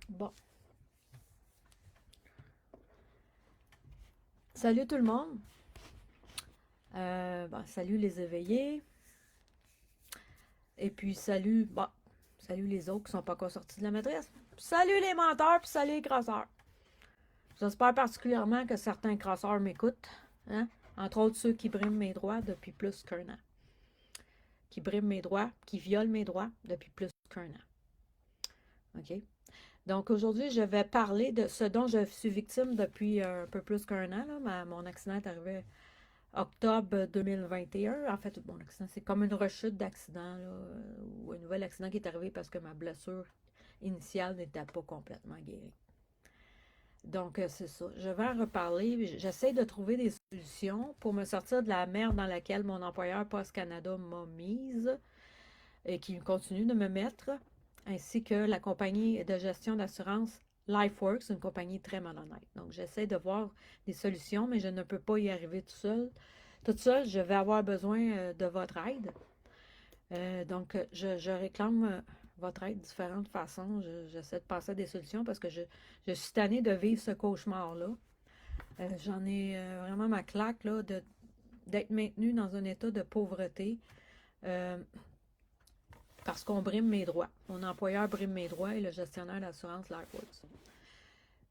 Bon. Salut tout le monde. Salut les éveillés. Et puis salut les autres qui sont pas encore sortis de la maîtresse. Salut les menteurs, puis salut les crasseurs. J'espère particulièrement que certains crasseurs m'écoutent. Hein? Entre autres ceux qui briment mes droits depuis plus qu'un an. Qui briment mes droits, qui violent mes droits depuis plus qu'un an. OK? Donc aujourd'hui, je vais parler de ce dont je suis victime depuis un peu plus qu'un an. Là. Mon accident est arrivé octobre 2021. En fait, mon accident, c'est comme une rechute d'accident, là, ou un nouvel accident qui est arrivé parce que ma blessure initiale n'était pas complètement guérie. Donc, c'est ça. Je vais en reparler. J'essaie de trouver des solutions pour me sortir de la merde dans laquelle mon employeur Post Canada m'a mise et qui continue de me mettre, ainsi que la compagnie de gestion d'assurance LifeWorks, une compagnie très malhonnête. Donc, j'essaie de voir des solutions, mais je ne peux pas y arriver tout seul. Toute seule, je vais avoir besoin de votre aide. Je réclame votre aide de différentes façons. J'essaie de penser à des solutions parce que je suis tannée de vivre ce cauchemar-là. J'en ai vraiment ma claque là, d'être maintenue dans un état de pauvreté. Euh, Parce qu'on brime mes droits. Mon employeur brime mes droits et le gestionnaire d'assurance LifeWorks.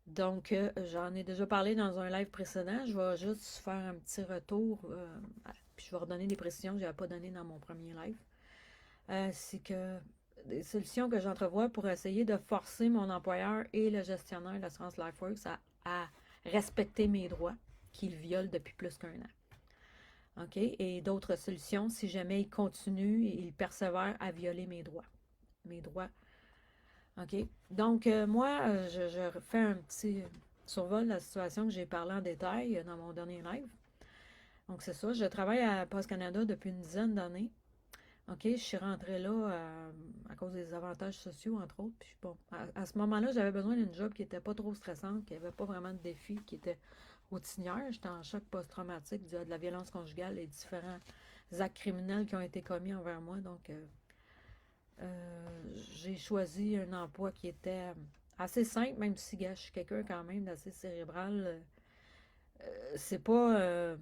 Donc, j'en ai déjà parlé dans un live précédent. Je vais juste faire un petit retour, puis je vais redonner des précisions que je n'avais pas données dans mon premier live. C'est que des solutions que j'entrevois pour essayer de forcer mon employeur et le gestionnaire d'assurance LifeWorks à respecter mes droits qu'ils violent depuis plus qu'un an. OK? Et d'autres solutions si jamais ils continuent et ils persévèrent à violer mes droits. Mes droits. OK? Donc, moi, je fais un petit survol de la situation que j'ai parlé en détail dans mon dernier live. Donc, c'est ça. Je travaille à Post Canada depuis une dizaine d'années. OK, je suis rentrée là à cause des avantages sociaux, entre autres. Puis bon, à ce moment-là, j'avais besoin d'une job qui n'était pas trop stressante, qui n'avait pas vraiment de défis, qui était routinière. J'étais en choc post-traumatique dû à de la violence conjugale et différents actes criminels qui ont été commis envers moi. Donc, j'ai choisi un emploi qui était assez simple, même si, gars, je suis quelqu'un quand même d'assez cérébral. C'est pas le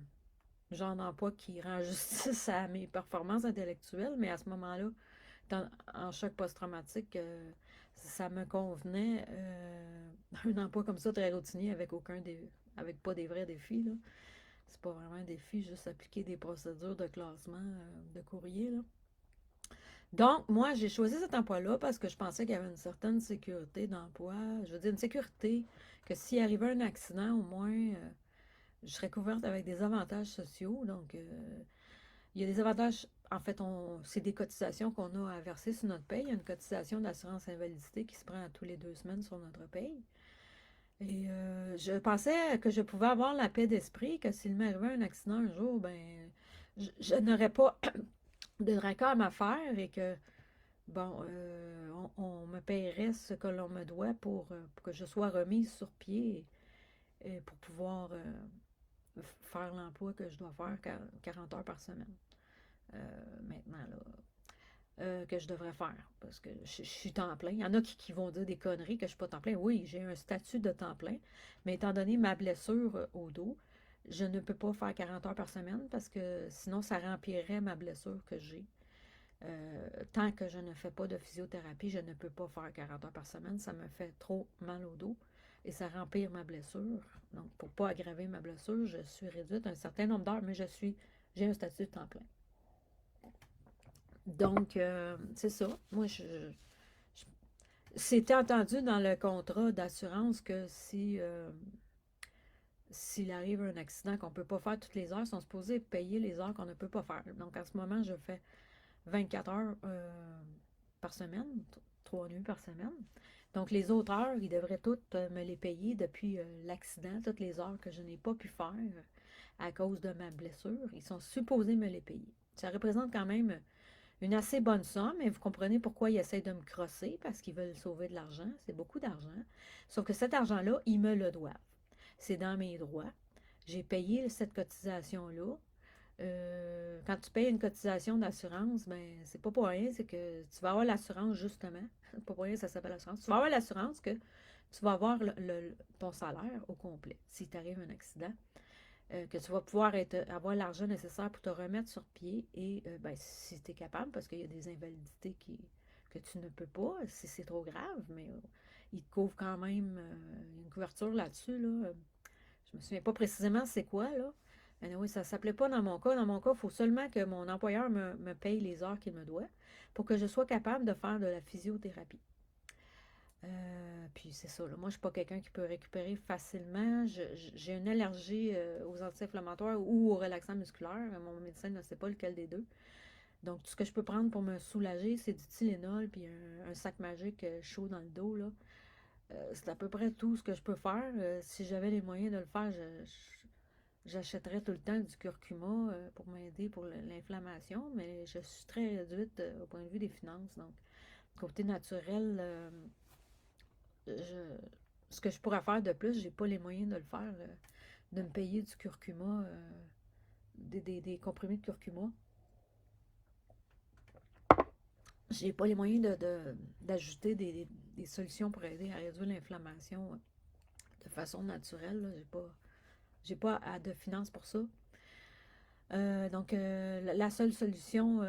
genre d'emploi qui rend justice à mes performances intellectuelles, mais à ce moment-là, en choc post-traumatique, ça me convenait. Un emploi comme ça, très routinier, avec pas des vrais défis, là. C'est pas vraiment un défi, juste appliquer des procédures de classement de courrier, là. Donc, moi, j'ai choisi cet emploi-là parce que je pensais qu'il y avait une certaine sécurité d'emploi. Je veux dire, une sécurité que s'il arrivait un accident, au moins, je serais couverte avec des avantages sociaux. Donc, il y a des avantages. En fait, c'est des cotisations qu'on a à verser sur notre paye. Il y a une cotisation d'assurance invalidité qui se prend à tous les 2 semaines sur notre paye. Et je pensais que je pouvais avoir la paix d'esprit, que s'il m'arrivait un accident un jour, ben, je n'aurais pas de raccord à m'affaire et que bon, on me paierait ce que l'on me doit pour que je sois remise sur pied et pour pouvoir faire l'emploi que je dois faire 40 heures par semaine. Maintenant, là, que je devrais faire parce que je suis temps plein. Il y en a qui vont dire des conneries que je ne suis pas temps plein. Oui, j'ai un statut de temps plein, mais étant donné ma blessure au dos, je ne peux pas faire 40 heures par semaine parce que sinon, ça remplirait ma blessure que j'ai. Tant que je ne fais pas de physiothérapie, je ne peux pas faire 40 heures par semaine. Ça me fait trop mal au dos et ça empire ma blessure. Donc, pour ne pas aggraver ma blessure, je suis réduite à un certain nombre d'heures, mais j'ai un statut de temps plein. Donc, c'est ça. Moi, je- c'était entendu dans le contrat d'assurance que s'il arrive un accident qu'on ne peut pas faire toutes les heures, ils sont supposés payer les heures qu'on ne peut pas faire. Donc, en ce moment, je fais 24 heures par semaine, 3 nuits par semaine. Donc, les autres heures, ils devraient toutes me les payer depuis l'accident, toutes les heures que je n'ai pas pu faire à cause de ma blessure. Ils sont supposés me les payer. Ça représente quand même une assez bonne somme, et vous comprenez pourquoi ils essayent de me crosser, parce qu'ils veulent sauver de l'argent. C'est beaucoup d'argent. Sauf que cet argent-là, ils me le doivent. C'est dans mes droits. J'ai payé cette cotisation-là. Quand tu payes une cotisation d'assurance, ben c'est pas pour rien, c'est que tu vas avoir l'assurance justement. C'est pas pour rien que ça s'appelle l'assurance. Tu vas avoir l'assurance que tu vas avoir ton salaire au complet si t'arrive un accident. Que tu vas pouvoir avoir l'argent nécessaire pour te remettre sur pied et ben, si tu es capable, parce qu'il y a des invalidités que tu ne peux pas, si c'est trop grave, mais ils te couvrent quand même une couverture là-dessus. Là. Je me souviens pas précisément c'est quoi, là. Mais oui, ça ne s'appelait pas dans mon cas. Dans mon cas, il faut seulement que mon employeur me paye les heures qu'il me doit pour que je sois capable de faire de la physiothérapie. Puis c'est ça, là. Moi, je ne suis pas quelqu'un qui peut récupérer facilement. J'ai une allergie aux anti-inflammatoires ou aux relaxants musculaires. Mon médecin ne sait pas lequel des deux. Donc, tout ce que je peux prendre pour me soulager, c'est du Tylenol puis un sac magique chaud dans le dos, là. C'est à peu près tout ce que je peux faire. Si j'avais les moyens de le faire, j'achèterais tout le temps du curcuma pour m'aider pour l'inflammation, mais je suis très réduite au point de vue des finances. Donc, côté naturel, je, ce que je pourrais faire de plus, j'ai pas les moyens de le faire, de me payer du curcuma, des comprimés de curcuma. J'ai pas les moyens d'ajouter des solutions pour aider à réduire l'inflammation de façon naturelle. Là. J'ai pas de finances pour ça. Donc, la seule solution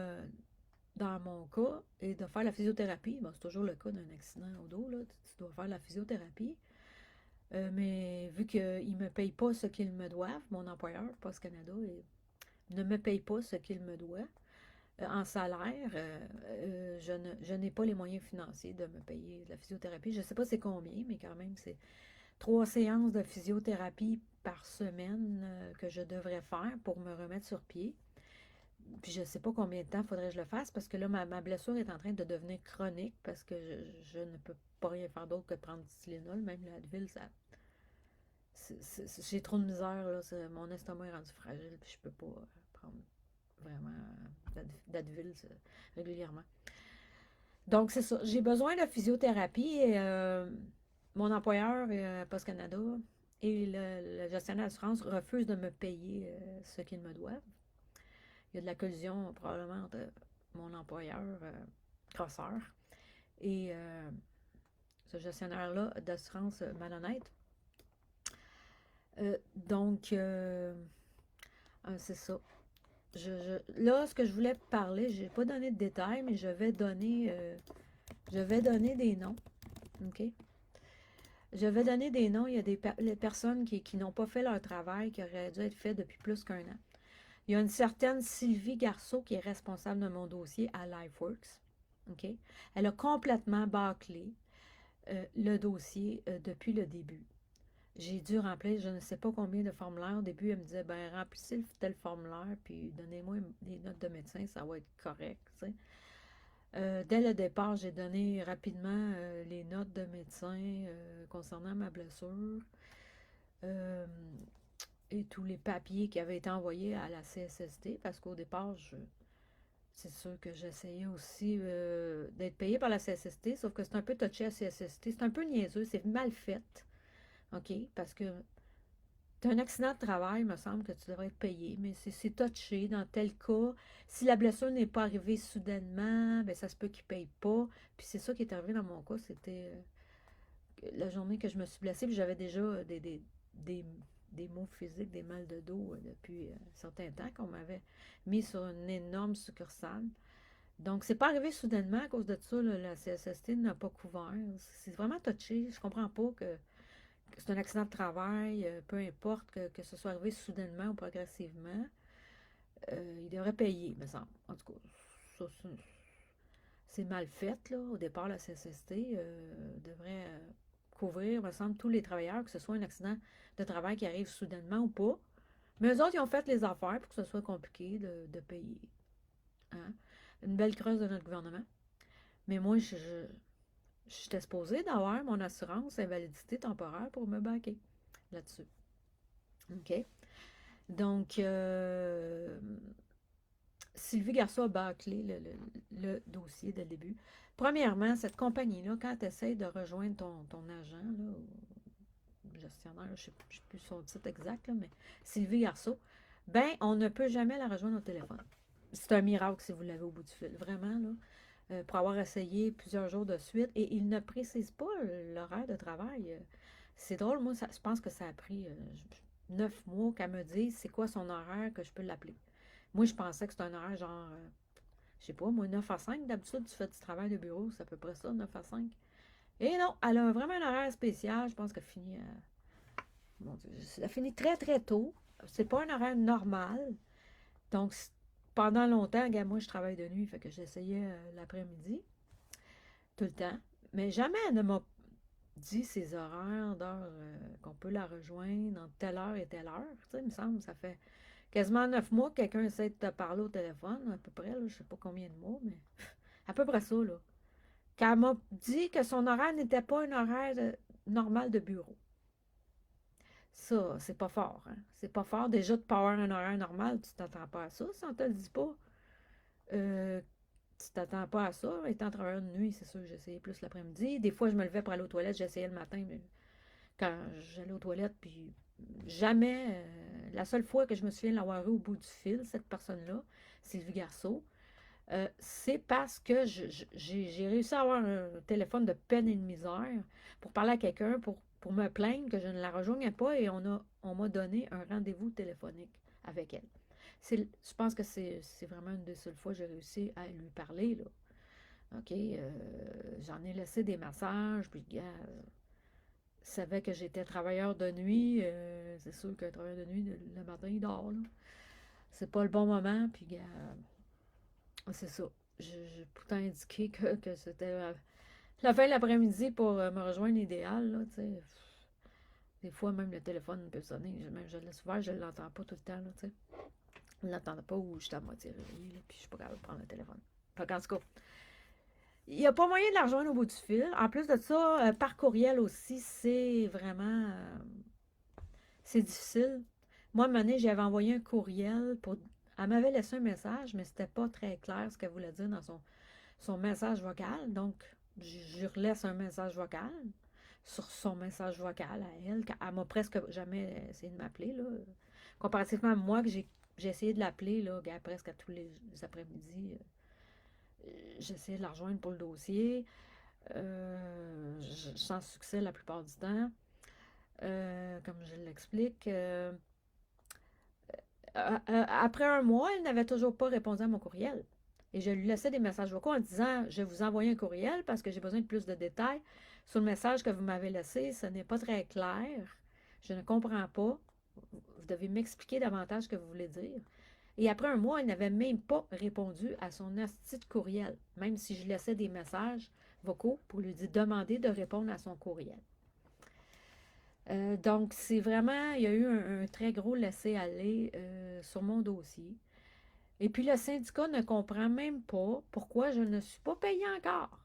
dans mon cas est de faire la physiothérapie. Bon, c'est toujours le cas d'un accident au dos, là. Tu dois faire la physiothérapie. Mais vu qu'ils ne me payent pas ce qu'ils me doivent, mon employeur, Post Canada, ne me paye pas ce qu'il me doit en salaire, je n'ai pas les moyens financiers de me payer de la physiothérapie. Je ne sais pas c'est combien, mais quand même, c'est 3 séances de physiothérapie par semaine que je devrais faire pour me remettre sur pied. Puis je ne sais pas combien de temps il faudrait que je le fasse parce que là, ma blessure est en train de devenir chronique parce que je ne peux pas rien faire d'autre que de prendre du Tylenol. Même l'Advil, ça, j'ai trop de misère. Là, mon estomac est rendu fragile puis je peux pas prendre vraiment d'Advil régulièrement. Donc, c'est ça. J'ai besoin de physiothérapie et mon employeur, Post Canada, et le gestionnaire d'assurance refusent de me payer ce qu'ils me doivent. Il y a de la collusion probablement entre mon employeur, Crosseur, et ce gestionnaire-là d'assurance malhonnête. Donc, c'est ça. Là, ce que je voulais parler, je n'ai pas donné de détails, mais je vais donner des noms. OK? Je vais donner des noms. Il y a des personnes qui n'ont pas fait leur travail, qui auraient dû être fait depuis plus qu'1 an. Il y a une certaine Sylvie Garceau qui est responsable de mon dossier à LifeWorks. OK? Elle a complètement bâclé le dossier depuis le début. J'ai dû remplir je ne sais pas combien de formulaires. Au début, elle me disait, ben remplissez tel formulaire, puis donnez-moi des notes de médecin, ça va être correct. Tu sais. Dès le départ, j'ai donné rapidement les notes de médecin concernant ma blessure et tous les papiers qui avaient été envoyés à la CSST, parce qu'au départ, c'est sûr que j'essayais aussi d'être payée par la CSST, sauf que c'est un peu touché à la CSST. C'est un peu niaiseux, c'est mal fait. OK? Parce que tu as un accident de travail, il me semble que tu devrais être payé, mais c'est touché. Dans tel cas, si la blessure n'est pas arrivée soudainement, ben ça se peut qu'il ne paye pas. Puis c'est ça qui est arrivé dans mon cas, c'était la journée que je me suis blessée, puis j'avais déjà des, des maux physiques, des mal de dos depuis un certain temps qu'on m'avait mis sur une énorme succursale. Donc, c'est pas arrivé soudainement à cause de ça, là, la CSST n'a pas couvert. C'est vraiment touché. Je comprends pas que c'est un accident de travail, peu importe que ce soit arrivé soudainement ou progressivement, il devrait payer, me semble. En tout cas, ça, c'est mal fait, là. Au départ, la CSST devrait couvrir, me semble, tous les travailleurs, que ce soit un accident de travail qui arrive soudainement ou pas. Mais eux autres, ils ont fait les affaires pour que ce soit compliqué de payer. Hein? Une belle creuse de notre gouvernement. Mais moi, j'étais supposée d'avoir mon assurance invalidité temporaire pour me baquer là-dessus. OK? Donc, Sylvie Garceau a bâclé le dossier dès le début. Premièrement, cette compagnie-là, quand tu essaies de rejoindre ton agent, là, gestionnaire, je ne sais plus son titre exact, là, mais Sylvie Garceau, ben, on ne peut jamais la rejoindre au téléphone. C'est un miracle si vous l'avez au bout du fil, vraiment, là. Pour avoir essayé plusieurs jours de suite, et il ne précise pas l'horaire de travail. C'est drôle, moi, je pense que ça a pris 9 mois qu'elle me dise c'est quoi son horaire que je peux l'appeler. Moi, je pensais que c'était un horaire genre, je sais pas, moi, 9 à 5. D'habitude, tu fais du travail de bureau, c'est à peu près ça, 9 à 5. Et non, elle a vraiment un horaire spécial. Je pense qu'elle finit, mon Dieu, elle finit très, très tôt. C'est pas un horaire normal. Donc, pendant longtemps, regarde, moi, je travaille de nuit, fait que j'essayais l'après-midi, tout le temps. Mais jamais elle ne m'a dit ses horaires d'heure qu'on peut la rejoindre entre telle heure et telle heure. Tu sais, il me semble, ça fait quasiment 9 mois que quelqu'un essaie de te parler au téléphone, à peu près, là, je sais pas combien de mois, mais à peu près ça, là. Qu'elle m'a dit que son horaire n'était pas un horaire normal de bureau. Ça, c'est pas fort, hein? C'est pas fort. Déjà, de pas avoir un horaire normal, tu t'attends pas à ça, si on te le dit pas. Euh, Tu t'attends pas à ça. Étant travailleur de nuit, c'est sûr que j'essayais plus l'après-midi. Des fois, je me levais pour aller aux toilettes, j'essayais le matin, mais quand j'allais aux toilettes, puis jamais. La seule fois que je me souviens de l'avoir eu au bout du fil, cette personne-là, Sylvie Garceau, c'est parce que j'ai réussi à avoir un téléphone de peine et de misère pour parler à quelqu'un, pour me plaindre que je ne la rejoignais pas, et on m'a donné un rendez-vous téléphonique avec elle. Je pense que c'est vraiment une des seules fois que j'ai réussi à lui parler, là. OK, j'en ai laissé des messages, puis le gars savait que j'étais travailleur de nuit. C'est sûr qu'un travailleur de nuit, le matin, il dort, là. C'est pas le bon moment, puis gars, c'est ça. J'ai pourtant indiqué que c'était la fin de l'après-midi pour me rejoindre l'idéal, là, tu sais. Des fois, même le téléphone peut sonner. Même je le laisse ouvert, je ne l'entends pas tout le temps, là, tu sais. Je ne l'entends pas, ou je suis à moitié réveillée, là, puis je suis pas capable de prendre le téléphone. Fait qu'en tout cas, il n'y a pas moyen de la rejoindre au bout du fil. En plus de ça, par courriel aussi, c'est vraiment... c'est difficile. Moi, à un moment donné, j'avais envoyé un courriel pour... Elle m'avait laissé un message, mais c'était pas très clair ce qu'elle voulait dire dans son message vocal. Donc, je relaisse un message vocal sur son message vocal à elle. Elle m'a presque jamais essayé de m'appeler, là. Comparativement à moi, que j'ai essayé de l'appeler, là, presque à tous les après-midi. J'essayais de la rejoindre pour le dossier. Sans succès la plupart du temps. Comme je l'explique. Après un mois, elle n'avait toujours pas répondu à mon courriel. Et je lui laissais des messages vocaux en disant, je vais vous envoyer un courriel parce que j'ai besoin de plus de détails sur le message que vous m'avez laissé. Ce n'est pas très clair. Je ne comprends pas. Vous devez m'expliquer davantage ce que vous voulez dire. Et après un mois, elle n'avait même pas répondu à son asti de courriel, même si je laissais des messages vocaux pour lui demander de répondre à son courriel. Donc, c'est vraiment, il y a eu un très gros laisser-aller sur mon dossier. Et puis, le syndicat ne comprend même pas pourquoi je ne suis pas payée encore.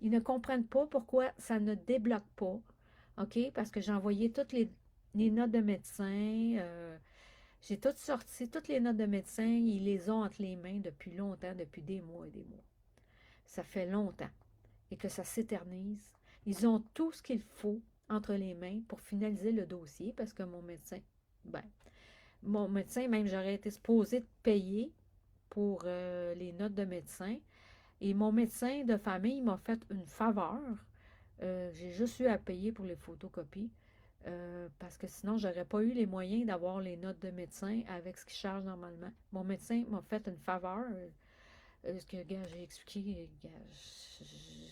Ils ne comprennent pas pourquoi ça ne débloque pas. OK? Parce que j'ai envoyé toutes les notes de médecin. J'ai toutes sorti, toutes les notes de médecin. Ils les ont entre les mains depuis longtemps, depuis des mois et des mois. Ça fait longtemps. Et que ça s'éternise. Ils ont tout ce qu'il faut entre les mains pour finaliser le dossier parce que ben, mon médecin, même j'aurais été supposée de payer pour les notes de médecin. Et mon médecin de famille m'a fait une faveur. J'ai juste eu à payer pour les photocopies. Parce que sinon, j'aurais pas eu les moyens d'avoir les notes de médecin avec ce qu'il charge normalement. Mon médecin m'a fait une faveur. Ce que, gars, j'ai expliqué, gars,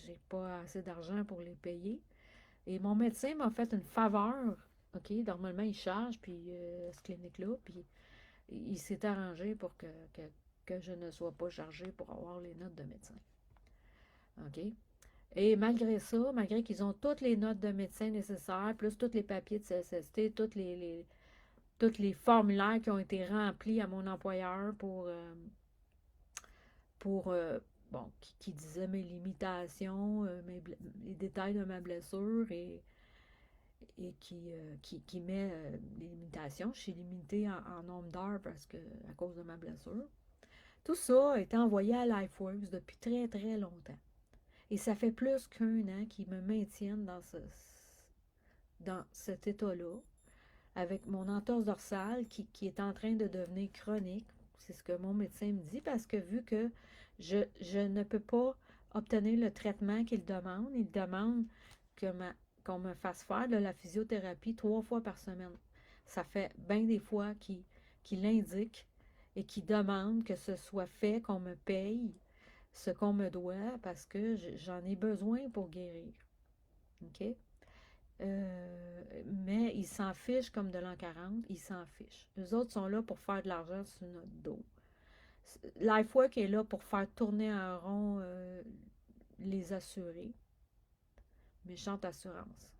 j'ai pas assez d'argent pour les payer. Et mon médecin m'a fait une faveur. OK, normalement, il charge, puis cette clinique-là, puis il s'est arrangé pour que je ne sois pas chargée pour avoir les notes de médecin. OK? Et malgré ça, malgré qu'ils ont toutes les notes de médecin nécessaires, plus tous les papiers de CSST, tous les formulaires qui ont été remplis à mon employeur pour bon, qui disait mes limitations, les détails de ma blessure, et qui met des limitations. Je suis limitée en nombre d'heures parce que à cause de ma blessure. Tout ça a été envoyé à LifeWorks depuis très, très longtemps. Et ça fait plus qu'1 an qu'ils me maintiennent dans cet état-là. avec mon entorse dorsale qui est en train de devenir chronique. C'est ce que mon médecin me dit parce que vu que je ne peux pas obtenir le traitement qu'il demande, il demande que qu'on me fasse faire de la physiothérapie 3 fois par semaine. Ça fait bien des fois qu'il indique et qu'il demande que ce soit fait, qu'on me paye ce qu'on me doit parce que j'en ai besoin pour guérir. OK? Mais ils s'en fichent comme de l'an 40, ils s'en fichent. Les autres sont là pour faire de l'argent sur notre dos. LifeWork est là pour faire tourner en rond les assurés. Méchante assurance.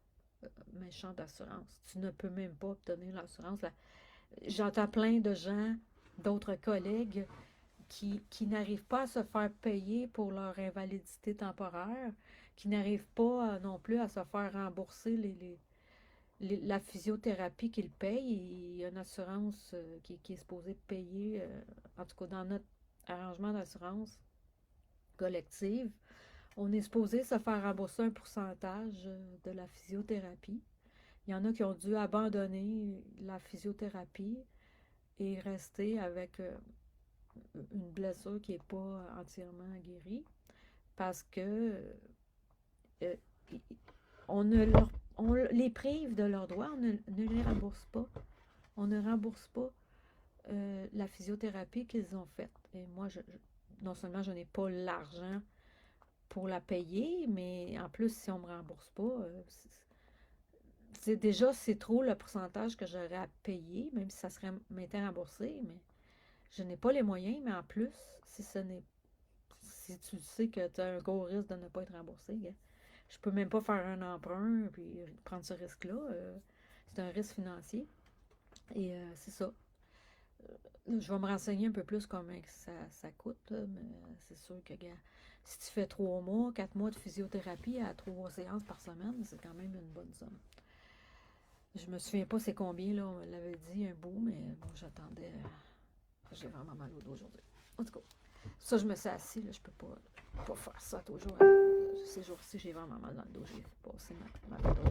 Méchante assurance. Tu ne peux même pas obtenir l'assurance. J'entends plein de gens, d'autres collègues, qui n'arrivent pas à se faire payer pour leur invalidité temporaire, qui n'arrivent pas non plus à se faire rembourser la physiothérapie qu'ils payent. Il y a une assurance qui est supposée payer, en tout cas dans notre arrangement d'assurance collective, on est supposé se faire rembourser un pourcentage de la physiothérapie. Il y en a qui ont dû abandonner la physiothérapie et rester avec une blessure qui n'est pas entièrement guérie parce que euh, on ne leur, on les prive de leurs droits, ne les rembourse pas. On ne rembourse pas la physiothérapie qu'ils ont faite. Et moi, non seulement je n'ai pas l'argent pour la payer, mais en plus, si on ne me rembourse pas, déjà, c'est trop le pourcentage que j'aurais à payer, même si ça serait m'était remboursé, mais je n'ai pas les moyens, mais en plus, si tu sais que tu as un gros risque de ne pas être remboursé, je peux même pas faire un emprunt puis prendre ce risque-là. C'est un risque financier. Et c'est ça. Je vais me renseigner un peu plus combien ça coûte, là, mais c'est sûr que si tu fais 3 mois, 4 mois de physiothérapie à 3 séances par semaine, c'est quand même une bonne somme. Je me souviens pas c'est combien, là, on l'avait dit un bout, mais bon, j'attendais. J'ai vraiment mal au dos aujourd'hui. En tout cas, ça, je me suis assis, là, je peux pas faire ça toujours. Ces jours-ci, j'ai vraiment mal dans le dos, j'ai passé ma dos.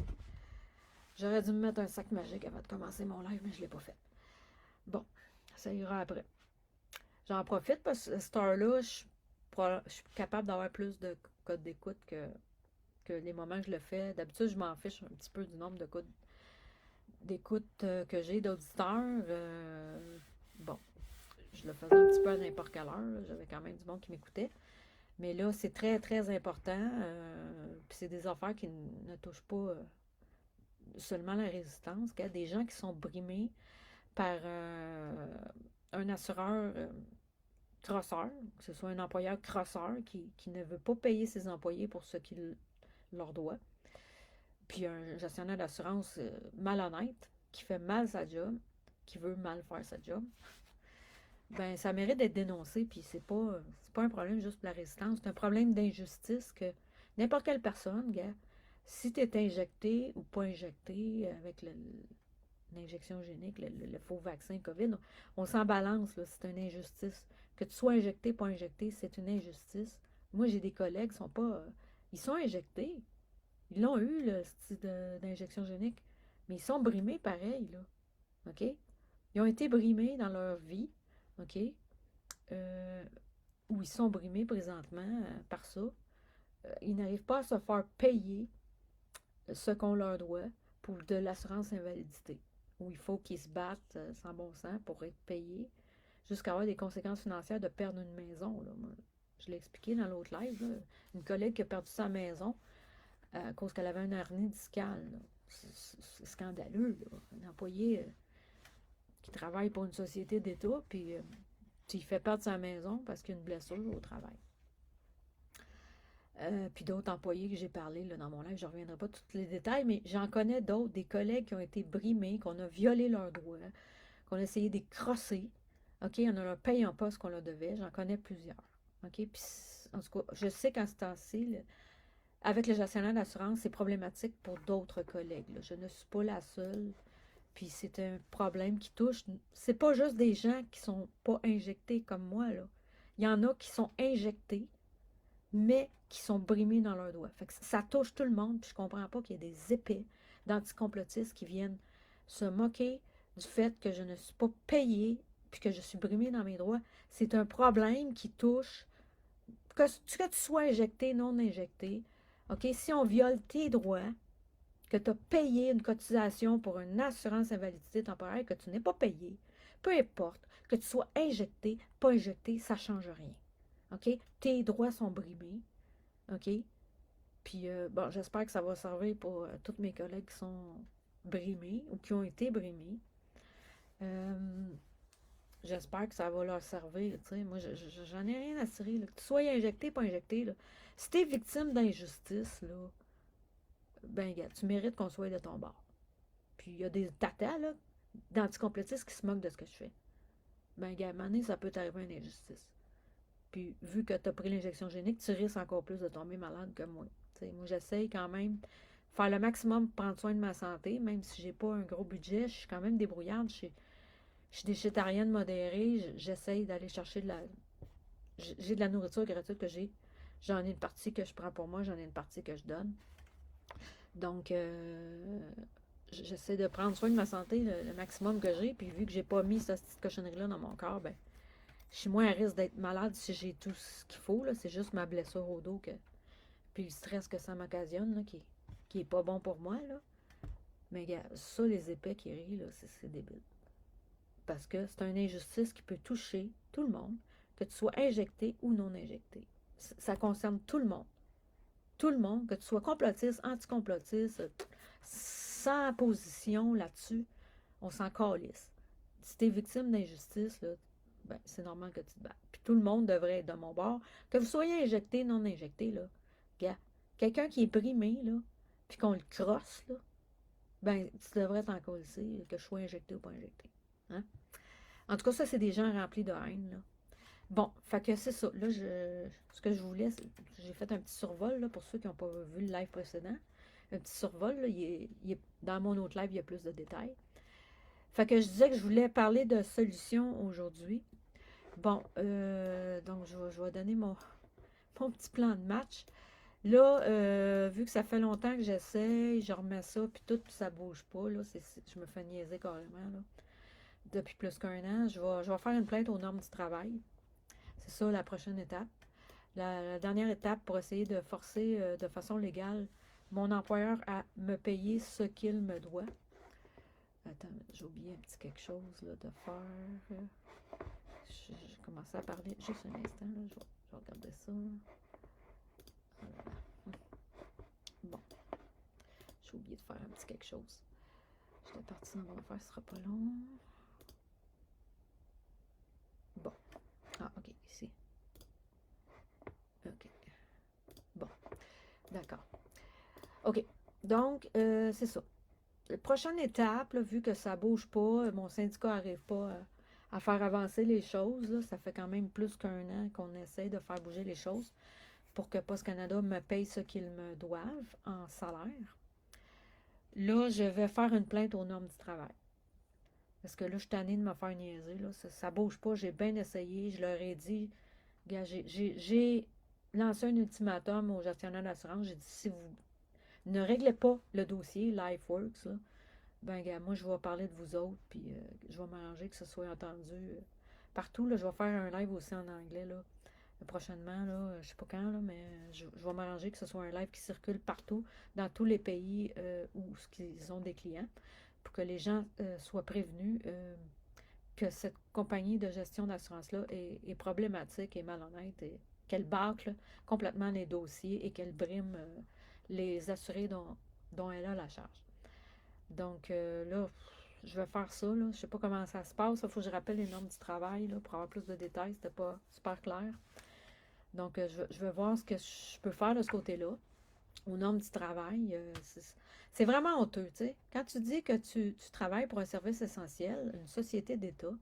J'aurais dû me mettre un sac magique avant de commencer mon live, mais je l'ai pas fait. Bon, ça ira après. J'en profite parce que cette heure-là, je suis capable d'avoir plus de codes d'écoute que les moments que je le fais. D'habitude, je m'en fiche un petit peu du nombre de codes d'écoute que j'ai d'auditeurs. Bon, je le faisais un petit peu à n'importe quelle heure. J'avais quand même du monde qui m'écoutait. Mais là, c'est très, très important. Puis c'est des affaires qui ne touchent pas seulement la résistance. Il y a des gens qui sont brimés par un assureur crosseur, que ce soit un employeur crosseur qui ne veut pas payer ses employés pour ce qu'il leur doit. Puis un gestionnaire d'assurance malhonnête qui fait mal sa job, qui veut mal faire sa job. Ben, ça mérite d'être dénoncé, puis c'est pas un problème juste pour la résistance, c'est un problème d'injustice que n'importe quelle personne, gars, si tu es injecté ou pas injecté avec l'injection génique, le faux vaccin COVID, on s'en balance, là, c'est une injustice. Que tu sois injecté, pas injecté, c'est une injustice. Moi, j'ai des collègues qui sont pas. Ils sont injectés. Ils l'ont eu, le style d'injection génique. Mais ils sont brimés pareil, là. OK? Ils ont été brimés dans leur vie. OK? Euh, où ils sont brimés présentement par ça. Ils n'arrivent pas à se faire payer ce qu'on leur doit pour de l'assurance invalidité. Où il faut qu'ils se battent sans bon sens pour être payés jusqu'à avoir des conséquences financières de perdre une maison. Là. Moi, je l'ai expliqué dans l'autre live. Là. Une collègue qui a perdu sa maison à cause qu'elle avait un hernie discale. C'est scandaleux. Là. Un employé qui travaille pour une société d'État, puis il fait perdre sa maison parce qu'il y a une blessure au travail. Puis d'autres employés que j'ai parlé là, dans mon live, je ne reviendrai pas tous les détails, mais j'en connais d'autres, des collègues qui ont été brimés, qu'on a violé leurs droits, qu'on a essayé de les crosser, OK, en ne leur payant pas ce qu'on leur devait. J'en connais plusieurs. OK, puis en tout cas, je sais qu'en ce temps-ci, avec le gestionnaire d'assurance, c'est problématique pour d'autres collègues. Là. Je ne suis pas la seule. Puis c'est un problème qui touche. C'est pas juste des gens qui sont pas injectés comme moi, là. Il y en a qui sont injectés, mais qui sont brimés dans leurs doigts. Fait que ça touche tout le monde, puis je comprends pas qu'il y ait des épais d'anticomplotistes qui viennent se moquer du fait que je ne suis pas payée puis que je suis brimée dans mes droits, c'est un problème qui touche que tu sois injecté, non injecté. OK? Si on viole tes droits, que tu as payé une cotisation pour une assurance invalidité temporaire que tu n'es pas payé, peu importe, que tu sois injecté, pas injecté, ça ne change rien. OK? Tes droits sont brimés. OK? Puis, bon, j'espère que ça va servir pour tous mes collègues qui sont brimés ou qui ont été brimés. Euh, J'espère que ça va leur servir. Tu sais. Moi, j'en ai rien à cirer. Là. Que tu sois injecté, pas injecté. Là. Si tu es victime d'injustice, là, ben, gars, tu mérites qu'on soit de ton bord. Puis, il y a des tatas, là, d'anticomplétistes qui se moquent de ce que je fais. Ben, gars, à un moment donné, ça peut t'arriver une injustice. Puis, vu que tu as pris l'injection génique, tu risques encore plus de tomber malade que moi. Tu sais, moi, j'essaye quand même de faire le maximum pour prendre soin de ma santé, même si j'ai pas un gros budget, je suis quand même débrouillarde. Je suis végétarienne modérée, j'essaye d'aller chercher de la. J'ai de la nourriture gratuite que j'ai. J'en ai une partie que je prends pour moi, j'en ai une partie que je donne. Donc, j'essaie de prendre soin de ma santé le maximum que j'ai. Puis, vu que j'ai pas mis cette petite cochonnerie-là dans mon corps, ben, je suis moins à risque d'être malade si j'ai tout ce qu'il faut. C'est juste ma blessure au dos puis le stress que ça m'occasionne qui est pas bon pour moi. Là. Mais gars, ça, les épais qui rient, là, c'est débile. Parce que c'est une injustice qui peut toucher tout le monde, que tu sois injecté ou non injecté. Ça concerne tout le monde. Tout le monde, que tu sois complotiste, anticomplotiste, sans position là-dessus, on s'en calisse. Si tu es victime d'injustice, là, ben, c'est normal que tu te battes. Puis tout le monde devrait être de mon bord. Que vous soyez injecté, non injecté, là, gars, quelqu'un qui est primé, là, puis qu'on le crosse, là, ben, tu devrais t'en coller, que je sois injecté ou pas injecté. Hein? En tout cas, ça, c'est des gens remplis de haine, là. Bon, fait que c'est ça. Là, ce que je voulais, j'ai fait un petit survol, là, pour ceux qui n'ont pas vu le live précédent. Un petit survol, là, dans mon autre live, il y a plus de détails. Fait que je disais que je voulais parler de solutions aujourd'hui. Bon, donc je vais donner mon petit plan de match. Là, vu que ça fait longtemps que j'essaie, je remets ça, puis tout, puis ça bouge pas, là, je me fais niaiser carrément, là. Depuis plus qu'un an, je vais faire une plainte aux normes du travail. C'est ça la prochaine étape. La dernière étape pour essayer de forcer de façon légale mon employeur à me payer ce qu'il me doit. Attends, j'ai oublié un petit quelque chose là, de faire. J'ai commencé à parler juste un instant. Là, je vais regarder ça. Voilà. Bon, j'ai oublié de faire un petit quelque chose. J'étais partie dans mon affaire, ce sera pas long. Bon. Ah, ok, ici. Ok. Bon, d'accord. Ok, donc, c'est ça. La prochaine étape, là, vu que ça ne bouge pas, mon syndicat n'arrive pas à faire avancer les choses. Là, ça fait quand même plus qu'un an qu'on essaie de faire bouger les choses pour que Post Canada me paye ce qu'ils me doivent en salaire. Là, je vais faire une plainte aux normes du travail. Parce que là, je suis tannée de me faire niaiser. Là. Ça ne bouge pas. J'ai bien essayé. Je leur ai dit, gars, j'ai lancé un ultimatum au gestionnaire d'assurance. J'ai dit, si vous ne réglez pas le dossier LifeWorks, là, ben, gars, moi, je vais parler de vous autres, puis je vais m'arranger que ce soit entendu partout. Là, je vais faire un live aussi en anglais, là, prochainement, là, je sais pas quand, là, mais je vais m'arranger que ce soit un live qui circule partout, dans tous les pays où ils ont des clients, pour que les gens soient prévenus que cette compagnie de gestion d'assurance-là est problématique et malhonnête, et qu'elle bâcle complètement les dossiers et qu'elle brime les assurés dont elle a la charge. Donc là, je vais faire ça. Là. Je ne sais pas comment ça se passe. Il faut que je rappelle les normes du travail là, pour avoir plus de détails. C'était pas super clair. Donc, je vais voir ce que je peux faire de ce côté-là. Aux normes du travail, c'est vraiment honteux. Tu sais. Quand tu dis que tu travailles pour un service essentiel, une société d'État,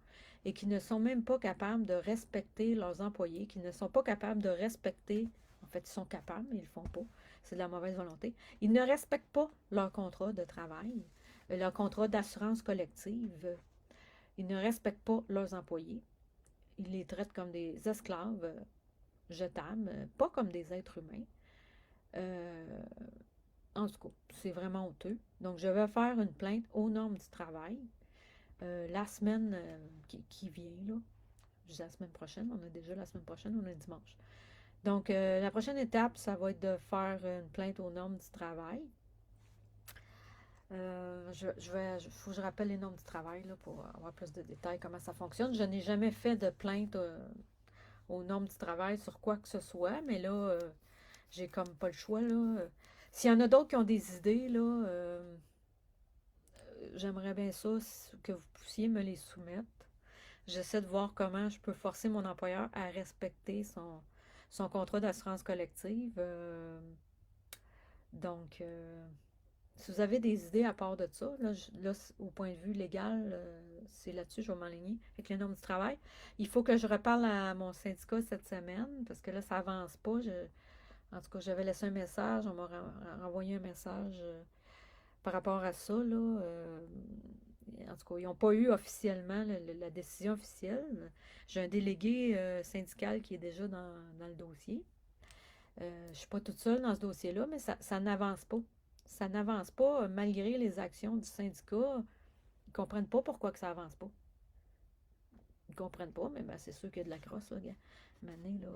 et qui ne sont même pas capables de respecter leurs employés, qui ne sont pas capables de respecter, en fait, ils sont capables, mais ils ne le font pas. C'est de la mauvaise volonté. Ils ne respectent pas leur contrat de travail, leur contrat d'assurance collective. Ils ne respectent pas leurs employés. Ils les traitent comme des esclaves jetables, pas comme des êtres humains. Euh, En tout cas, c'est vraiment honteux. Donc, je vais faire une plainte aux normes du travail la semaine qui vient, là. Je dis la semaine prochaine, on a déjà la semaine prochaine, on est dimanche. Donc, la prochaine étape, ça va être de faire une plainte aux normes du travail. Faut que je rappelle les normes du travail là, pour avoir plus de détails, comment ça fonctionne. Je n'ai jamais fait de plainte aux normes du travail sur quoi que ce soit, mais là, j'ai comme pas le choix. Là. S'il y en a d'autres qui ont des idées, là, j'aimerais bien ça, que vous puissiez me les soumettre. J'essaie de voir comment je peux forcer mon employeur à respecter son contrat d'assurance collective. Donc, si vous avez des idées à part de ça, là, au point de vue légal, c'est là-dessus que je vais m'enligner avec les normes du travail. Il faut que je reparle à mon syndicat cette semaine, parce que là, ça avance pas. En tout cas, j'avais laissé un message, on m'a renvoyé un message par rapport à ça, là. En tout cas, ils n'ont pas eu officiellement la décision officielle. J'ai un délégué syndical qui est déjà dans le dossier. Je ne suis pas toute seule dans ce dossier-là, mais ça n'avance pas. Ça n'avance pas malgré les actions du syndicat. Ils ne comprennent pas pourquoi que ça avance pas. Ils ne comprennent pas, mais ben, c'est sûr qu'il y a de la crosse, là, gars. Mané, là,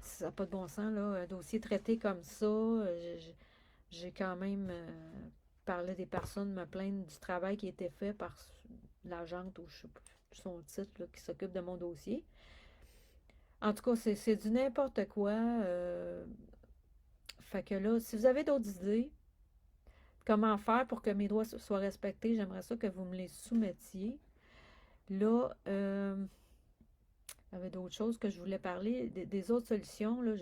ça n'a pas de bon sens, là. Un dossier traité comme ça, j'ai quand même parlé des personnes me plaindre du travail qui a été fait par l'agente ou je sais pas son titre là, qui s'occupe de mon dossier. En tout cas, c'est du n'importe quoi. Fait que là, si vous avez d'autres idées, comment faire pour que mes droits soient respectés, j'aimerais ça que vous me les soumettiez. Là, il y avait d'autres choses que je voulais parler, des autres solutions. Là,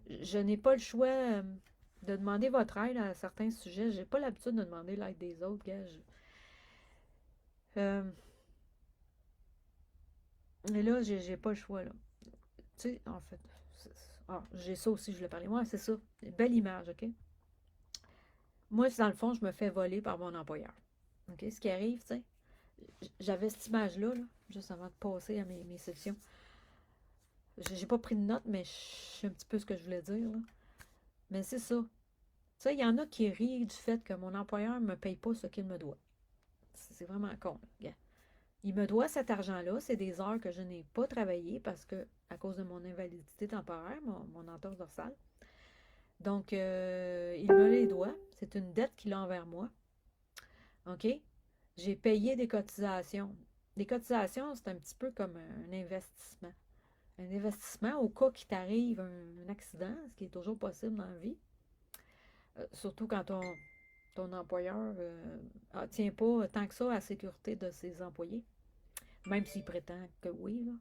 je n'ai pas le choix de demander votre aide à certains sujets. J'ai pas l'habitude de demander l'aide des autres, gars. Et là, j'ai pas le choix, là. Tu sais, en fait, j'ai ça aussi, je voulais parler. Moi, c'est ça. Belle image, OK? Moi, dans le fond, je me fais voler par mon employeur. OK? Ce qui arrive, tu sais, j'avais cette image-là, là, juste avant de passer à mes sections. J'ai pas pris de notes, mais je sais un petit peu ce que je voulais dire, là. Mais c'est ça. Tu sais, il y en a qui rient du fait que mon employeur ne me paye pas ce qu'il me doit. C'est vraiment con, là. Il me doit cet argent-là. C'est des heures que je n'ai pas travaillées parce que, à cause de mon invalidité temporaire, mon entorse dorsale. Donc, il me les doit. C'est une dette qu'il a envers moi. OK? J'ai payé des cotisations. Des cotisations, c'est un petit peu comme un investissement. Un investissement au cas qu'il t'arrive un accident, ce qui est toujours possible dans la vie. Surtout quand ton employeur ne tient pas tant que ça à la sécurité de ses employés. Même s'il prétend que oui, là.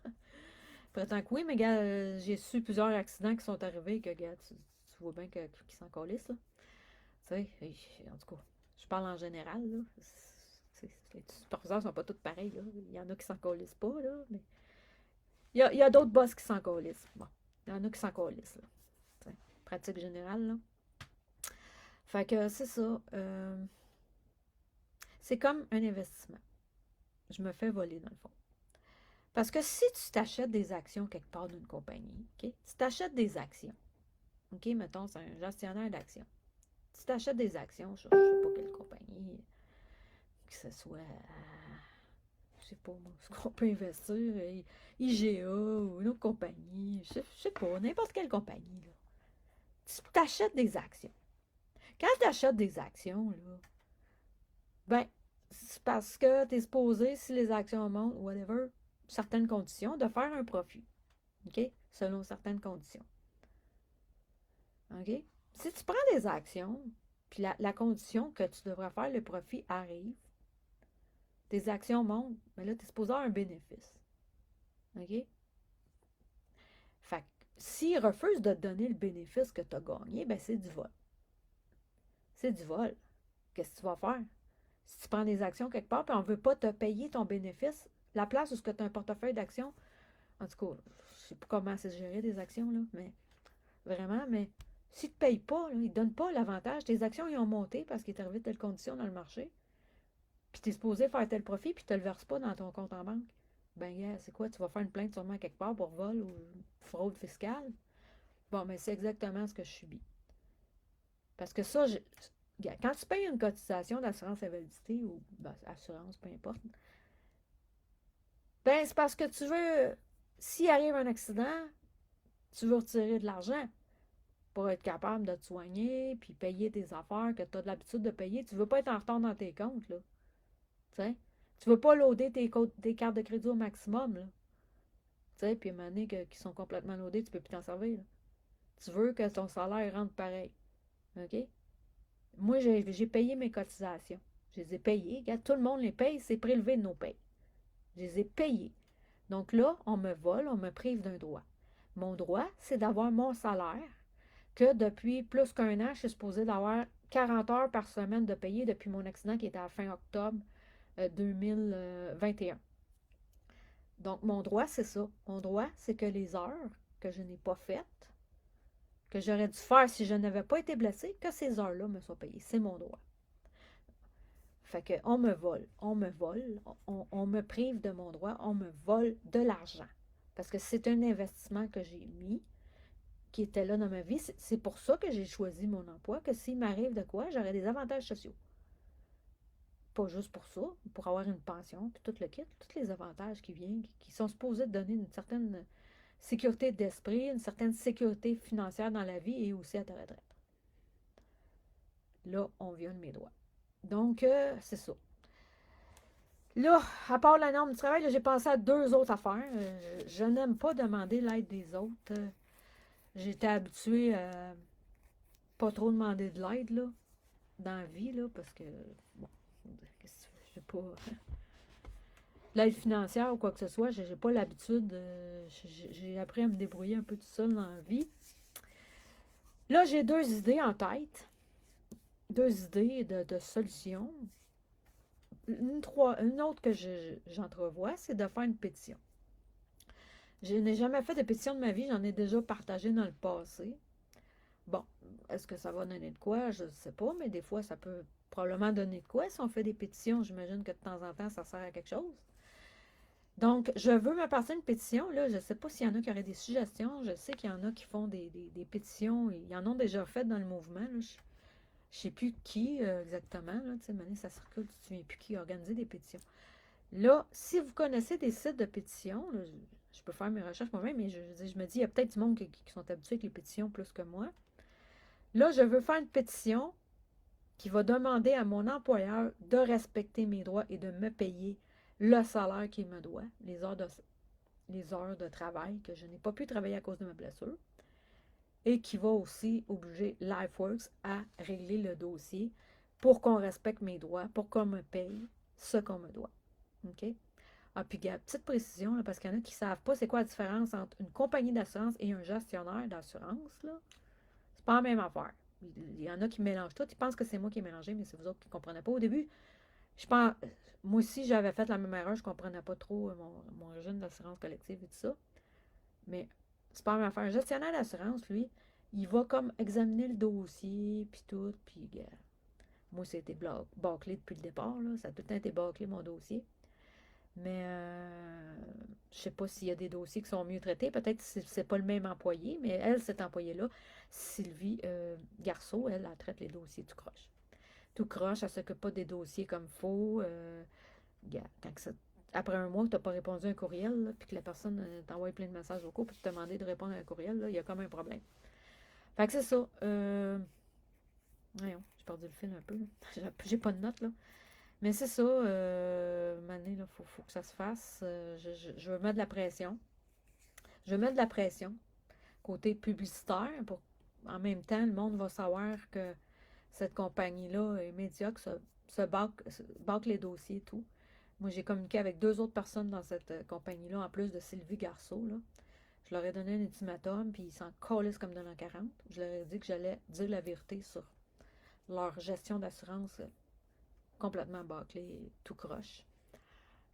Il prétend que oui, mais gars, j'ai su plusieurs accidents qui sont arrivés que, gars, tu vois bien qu'ils s'en calissent, là. Tu sais, en tout cas, je parle en général, là. Les superviseurs sont pas tous pareils, là. Il y en a qui s'en calissent pas, là, mais il y a d'autres boss qui s'en calissent. Bon, il y en a qui s'en calissent, là. T'sais, pratique générale, là. Fait que c'est ça. C'est comme un investissement. Je me fais voler, dans le fond. Parce que si tu t'achètes des actions quelque part d'une compagnie, OK? Tu t'achètes des actions. OK, mettons, c'est un gestionnaire d'actions. Tu t'achètes des actions, je ne sais pas quelle compagnie, que ce soit, je sais pas moi, ce qu'on peut investir, IGA ou une autre compagnie, je sais pas, n'importe quelle compagnie, là. Tu t'achètes des actions. Quand tu achètes des actions, là, ben, c'est parce que tu es supposé, si les actions montent, whatever, certaines conditions, de faire un profit. OK? Selon certaines conditions. OK? Si tu prends des actions, puis la condition que tu devrais faire le profit arrive, tes actions montent, mais là, tu es supposé avoir un bénéfice. OK? Fait que s'ils refusent de te donner le bénéfice que tu as gagné, ben c'est du vol. C'est du vol. Qu'est-ce que tu vas faire? Si tu prends des actions quelque part, puis on ne veut pas te payer ton bénéfice, la place où tu as un portefeuille d'actions, en tout cas, je ne sais pas comment c'est géré des actions, là, mais vraiment, mais s'ils ne te payent pas, là, ils ne te donnent pas l'avantage, tes actions ils ont monté parce qu'il est arrivé telle condition dans le marché, puis tu es supposé faire tel profit, puis tu ne le verses pas dans ton compte en banque. Ben, yeah, c'est quoi? Tu vas faire une plainte quelque part pour vol ou fraude fiscale? Bon, mais c'est exactement ce que je subis. Parce que ça, quand tu payes une cotisation d'assurance invalidité ou ben, assurance, peu importe, ben c'est parce que tu veux, s'il arrive un accident, tu veux retirer de l'argent pour être capable de te soigner puis payer tes affaires que tu as de l'habitude de payer. Tu veux pas être en retard dans tes comptes, là. Tu sais? Tu veux pas loader tes cartes de crédit au maximum, là. Tu sais, puis à un moment donné, qui sont complètement loadées, tu peux plus t'en servir, là. Tu veux que ton salaire rentre pareil. OK? Moi, j'ai payé mes cotisations. Je les ai payées. Regarde, tout le monde les paye, c'est prélevé de nos payes. Je les ai payées. Donc là, on me vole, on me prive d'un droit. Mon droit, c'est d'avoir mon salaire, que depuis plus qu'un an, je suis supposée d'avoir 40 heures par semaine de payer depuis mon accident qui était à fin octobre 2021. Donc, mon droit, c'est ça. Mon droit, c'est que les heures que je n'ai pas faites, que j'aurais dû faire si je n'avais pas été blessée, que ces heures-là me soient payées. C'est mon droit. Fait que on me vole, on me prive de mon droit, on me vole de l'argent. Parce que c'est un investissement que j'ai mis, qui était là dans ma vie. C'est pour ça que j'ai choisi mon emploi, que s'il m'arrive de quoi, j'aurai des avantages sociaux. Pas juste pour ça, pour avoir une pension, puis tout le kit, tous les avantages qui viennent, qui sont supposés donner une certaine sécurité d'esprit, une certaine sécurité financière dans la vie et aussi à ta retraite. Là, on viole mes droits. Donc, c'est ça. Là, à part la norme du travail, j'ai pensé à deux autres affaires. Je n'aime pas demander l'aide des autres. J'étais habituée à pas trop demander de l'aide, là, dans la vie, là, parce que, bon, qu'est-ce que je sais pas, l'aide financière ou quoi que ce soit, j'ai pas l'habitude, j'ai appris à me débrouiller un peu tout seul dans la vie. Là, j'ai deux idées en tête, deux idées de solutions. Une autre que j'entrevois, c'est de faire une pétition. Je n'ai jamais fait de pétition de ma vie, j'en ai déjà partagé dans le passé. Bon, est-ce que ça va donner de quoi? Je ne sais pas, mais des fois, ça peut probablement donner de quoi. Si on fait des pétitions, j'imagine que de temps en temps, ça sert à quelque chose. Donc, je veux me passer une pétition. Là, je ne sais pas s'il y en a qui auraient des suggestions. Je sais qu'il y en a qui font des pétitions. Ils en ont déjà fait dans le mouvement. Là. Je ne sais plus qui exactement. Là, tu sais, ça circule, tu ne te souviens plus qui a organisé des pétitions. Là, si vous connaissez des sites de pétitions, là, je peux faire mes recherches moi-même, mais je me dis, il y a peut-être du monde qui sont habitués avec les pétitions plus que moi. Là, je veux faire une pétition qui va demander à mon employeur de respecter mes droits et de me payer le salaire qu'il me doit, les heures de travail que je n'ai pas pu travailler à cause de ma blessure, et qui va aussi obliger LifeWorks à régler le dossier pour qu'on respecte mes droits, pour qu'on me paye ce qu'on me doit. OK? Ah, puis, petite précision, là, parce qu'il y en a qui ne savent pas c'est quoi la différence entre une compagnie d'assurance et un gestionnaire d'assurance, là. C'est pas la même affaire. Il y en a qui mélangent tout. Ils pensent que c'est moi qui ai mélangé, mais c'est vous autres qui ne comprenez pas. Au début, je pense, moi aussi, j'avais fait la même erreur. Je ne comprenais pas trop mon régime d'assurance collective et tout ça. Mais c'est pas la même affaire. Un gestionnaire d'assurance, lui, il va comme examiner le dossier, puis tout. Puis, moi, c'était bâclé depuis le départ. Là. Ça a tout le temps été bâclé, mon dossier. Mais je ne sais pas s'il y a des dossiers qui sont mieux traités. Peut-être que ce n'est pas le même employé, mais elle, cet employé-là, Sylvie Garceau, elle traite les dossiers tout croche. Tout croche, elle ne s'occupe pas des dossiers comme il faut. Après un mois que tu n'as pas répondu à un courriel, là, puis que la personne t'envoie plein de messages vocaux pour te demander de répondre à un courriel, là, il y a comme un problème. Fait que c'est ça. Voyons, j'ai perdu le fil un peu. J'ai pas de notes, là. Mais c'est ça, Mané, il faut que ça se fasse. Je veux mettre de la pression. Je veux mettre de la pression côté publicitaire. En même temps, le monde va savoir que cette compagnie-là est médiocre, bâcle les dossiers et tout. Moi, j'ai communiqué avec deux autres personnes dans cette compagnie-là, en plus de Sylvie Garceau. Là. Je leur ai donné un ultimatum, puis ils s'en calissent comme de l'an 40. Je leur ai dit que j'allais dire la vérité sur leur gestion d'assurance complètement bâclée, tout croche,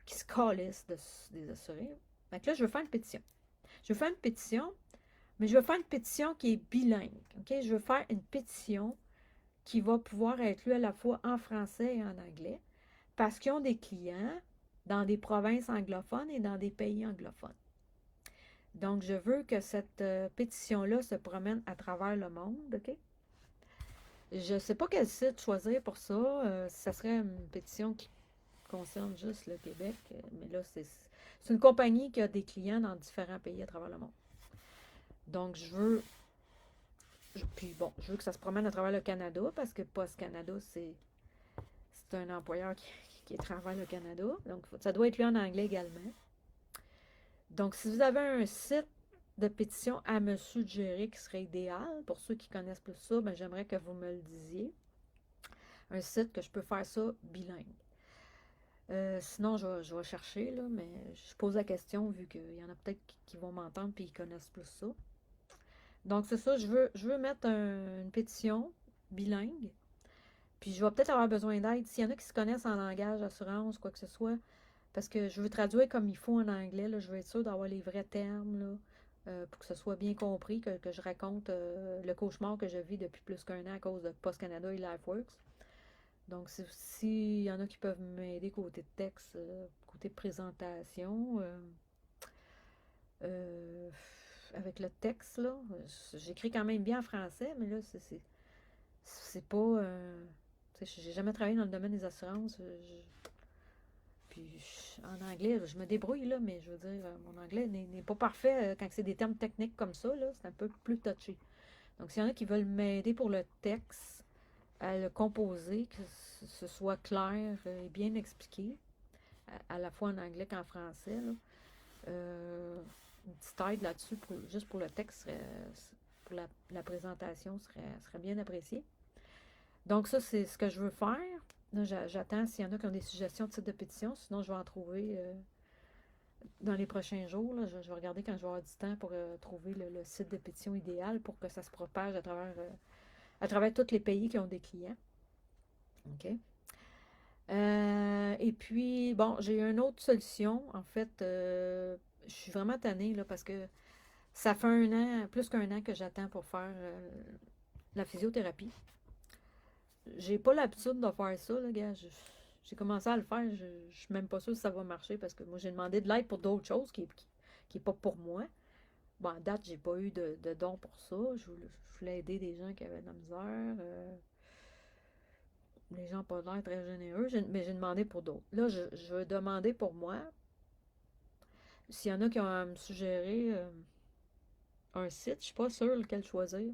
qui se calissent des assurés. Donc là, je veux faire une pétition. Je veux faire une pétition, mais je veux faire une pétition qui est bilingue. Okay? Je veux faire une pétition qui va pouvoir être lue à la fois en français et en anglais, parce qu'ils ont des clients dans des provinces anglophones et dans des pays anglophones. Donc, je veux que cette pétition-là se promène à travers le monde, OK? Je ne sais pas quel site choisir pour ça. Ça serait une pétition qui concerne juste le Québec. Mais là, c'est une compagnie qui a des clients dans différents pays à travers le monde. Donc, puis bon, je veux que ça se promène à travers le Canada parce que Post Canada, c'est un employeur qui est à travers le Canada. Donc, ça doit être lu en anglais également. Donc, si vous avez un site de pétition à me suggérer qui serait idéal, pour ceux qui connaissent plus ça, ben, j'aimerais que vous me le disiez. Un site que je peux faire ça bilingue. Sinon, je vais chercher, là, mais je pose la question vu qu'il y en a peut-être qui vont m'entendre et ils connaissent plus ça. Donc, c'est ça, je veux mettre une pétition bilingue. Puis, je vais peut-être avoir besoin d'aide. S'il y en a qui se connaissent en langage, assurance, quoi que ce soit, parce que je veux traduire comme il faut en anglais, là, je veux être sûre d'avoir les vrais termes, là, pour que ce soit bien compris, que je raconte le cauchemar que je vis depuis plus qu'1 an à cause de Post Canada et LifeWorks. Donc, s'il y en a qui peuvent m'aider côté texte, côté présentation, euh, avec le texte, là, j'écris quand même bien en français, mais là, c'est pas. Tu sais, j'ai jamais travaillé dans le domaine des assurances. Puis en anglais, je me débrouille, là, mais je veux dire, mon anglais n'est pas parfait quand c'est des termes techniques comme ça, là, c'est un peu plus touché. Donc, s'il y en a qui veulent m'aider pour le texte, à le composer, que ce soit clair et bien expliqué, à la fois en anglais qu'en français, là, une petite aide là-dessus, juste pour le texte, pour la présentation, serait bien apprécié. Donc, ça, c'est ce que je veux faire. Là, j'attends s'il y en a qui ont des suggestions de type de pétition. Sinon, je vais en trouver dans les prochains jours. Là. Je vais regarder quand je vais avoir du temps pour trouver le site de pétition idéal pour que ça se propage à travers tous les pays qui ont des clients. OK? Et puis, bon, j'ai une autre solution. En fait, je suis vraiment tannée là, parce que ça fait 1 an, plus qu'1 an que j'attends pour faire la physiothérapie. J'ai pas l'habitude de faire ça, là, gars. J'ai commencé à le faire. Je suis même pas sûre si ça va marcher parce que moi, j'ai demandé de l'aide pour d'autres choses qui est pas pour moi. Bon, à date, j'ai pas eu de don pour ça. Je voulais aider des gens qui avaient de la misère. Les gens n'ont pas l'air très généreux, mais j'ai demandé pour d'autres. Là, je vais demander pour moi. S'il y en a qui ont à me suggérer un site, je suis pas sûre lequel choisir.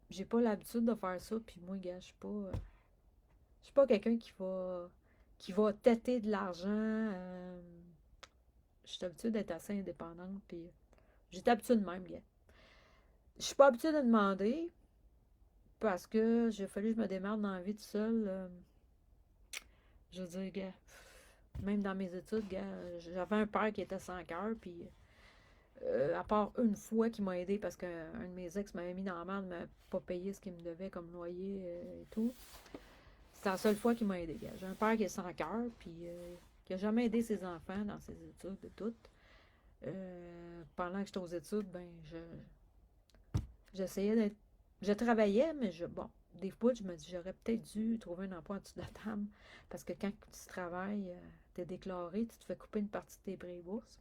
J'ai pas l'habitude de faire ça, puis moi, gars, je suis pas quelqu'un qui va têter de l'argent. Je suis habituée d'être assez indépendante, puis j'étais habituée de même, gars. Je suis pas habituée de demander parce que j'ai fallu que je me démerde dans la vie tout seul. Je veux dire, gars, même dans mes études, gars, j'avais un père qui était sans cœur, puis à part une fois qui m'a aidé parce qu'un de mes ex m'avait mis dans la merde, ne m'a pas payé ce qu'il me devait comme loyer et tout. C'est la seule fois qu'il m'a aidé, gars. J'ai un père qui est sans cœur, puis qui a jamais aidé ses enfants dans ses études et tout. Pendant que j'étais aux études, ben, j'essayais d'être. Je travaillais, mais bon, des fois, je me dis, j'aurais peut-être dû trouver un emploi en dessous de la table. Parce que quand tu travailles, tu es déclaré, tu te fais couper une partie de tes prêts et bourses.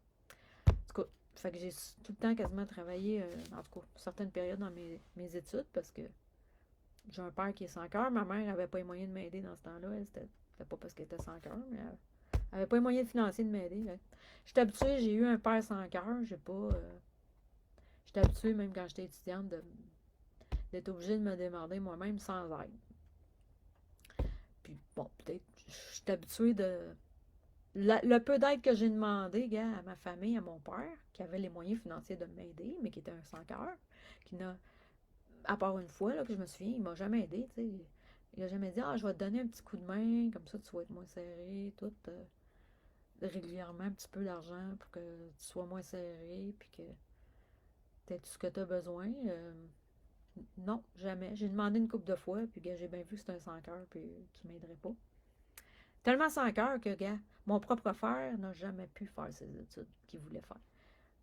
En tout cas, fait que j'ai tout le temps quasiment travaillé, en tout cas, certaines périodes dans mes études, parce que j'ai un père qui est sans cœur. Ma mère n'avait pas les moyens de m'aider dans ce temps-là. C'était pas parce qu'elle était sans cœur, mais elle n'avait pas les moyens financiers de m'aider. J'étais habituée, j'ai eu un père sans cœur. J'ai pas. J'étais habituée, même quand j'étais étudiante, d'être obligée de me démerder moi-même sans aide. Puis bon, peut-être, je suis habituée de. Le peu d'aide que j'ai demandé, gars, à ma famille, à mon père, qui avait les moyens financiers de m'aider, mais qui était un sans-cœur, qui n'a, à part une fois, là, que je me souviens, il m'a jamais aidé, tu sais. Il a jamais dit, ah, je vais te donner un petit coup de main, comme ça tu vas être moins serré, tout, régulièrement, un petit peu d'argent pour que tu sois moins serré, puis que tu aies tout ce que tu as besoin. Non, jamais. J'ai demandé une couple de fois, puis gars, j'ai bien vu que c'était un sans-cœur, puis qui m'aiderait pas. Tellement sans cœur que, gars, mon propre frère n'a jamais pu faire ses études qu'il voulait faire.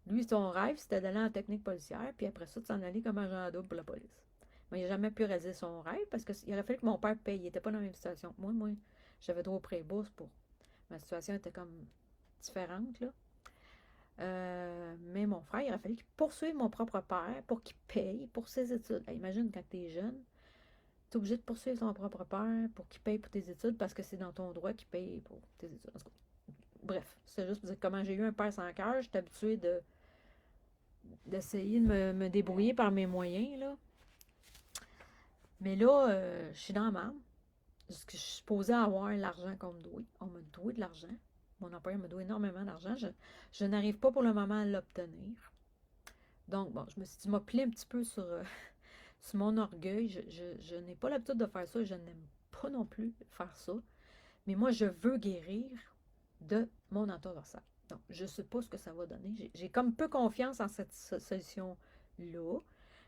Lui, son rêve, c'était d'aller en technique policière, puis après ça, de s'en aller comme agent double pour la police. Mais il n'a jamais pu réaliser son rêve parce qu'il aurait fallu que mon père paye. Il n'était pas dans la même situation que moi. Moi, j'avais droit au pré-bourse pour. Ma situation était comme différente, là. Mais mon frère, il a fallu qu'il poursuive mon propre père pour qu'il paye pour ses études. Là, imagine quand tu es jeune, tu es obligé de poursuivre ton propre père pour qu'il paye pour tes études parce que c'est dans ton droit qu'il paye pour tes études. Bref, c'est juste pour dire comment j'ai eu un père sans cœur. J'étais habituée d'essayer de me débrouiller par mes moyens, là. Mais là, je suis dans la merde. Parce que je suis supposée avoir l'argent qu'on me doit. On me doit de l'argent. Mon employeur me doit énormément d'argent. Je n'arrive pas pour le moment à l'obtenir. Donc, bon, je me suis dit, m'appeler un petit peu sur mon orgueil. Je n'ai pas l'habitude de faire ça. Je n'aime pas non plus faire ça. Mais moi, je veux guérir de mon entorse. Donc, je ne sais pas ce que ça va donner. J'ai comme peu confiance en cette solution-là.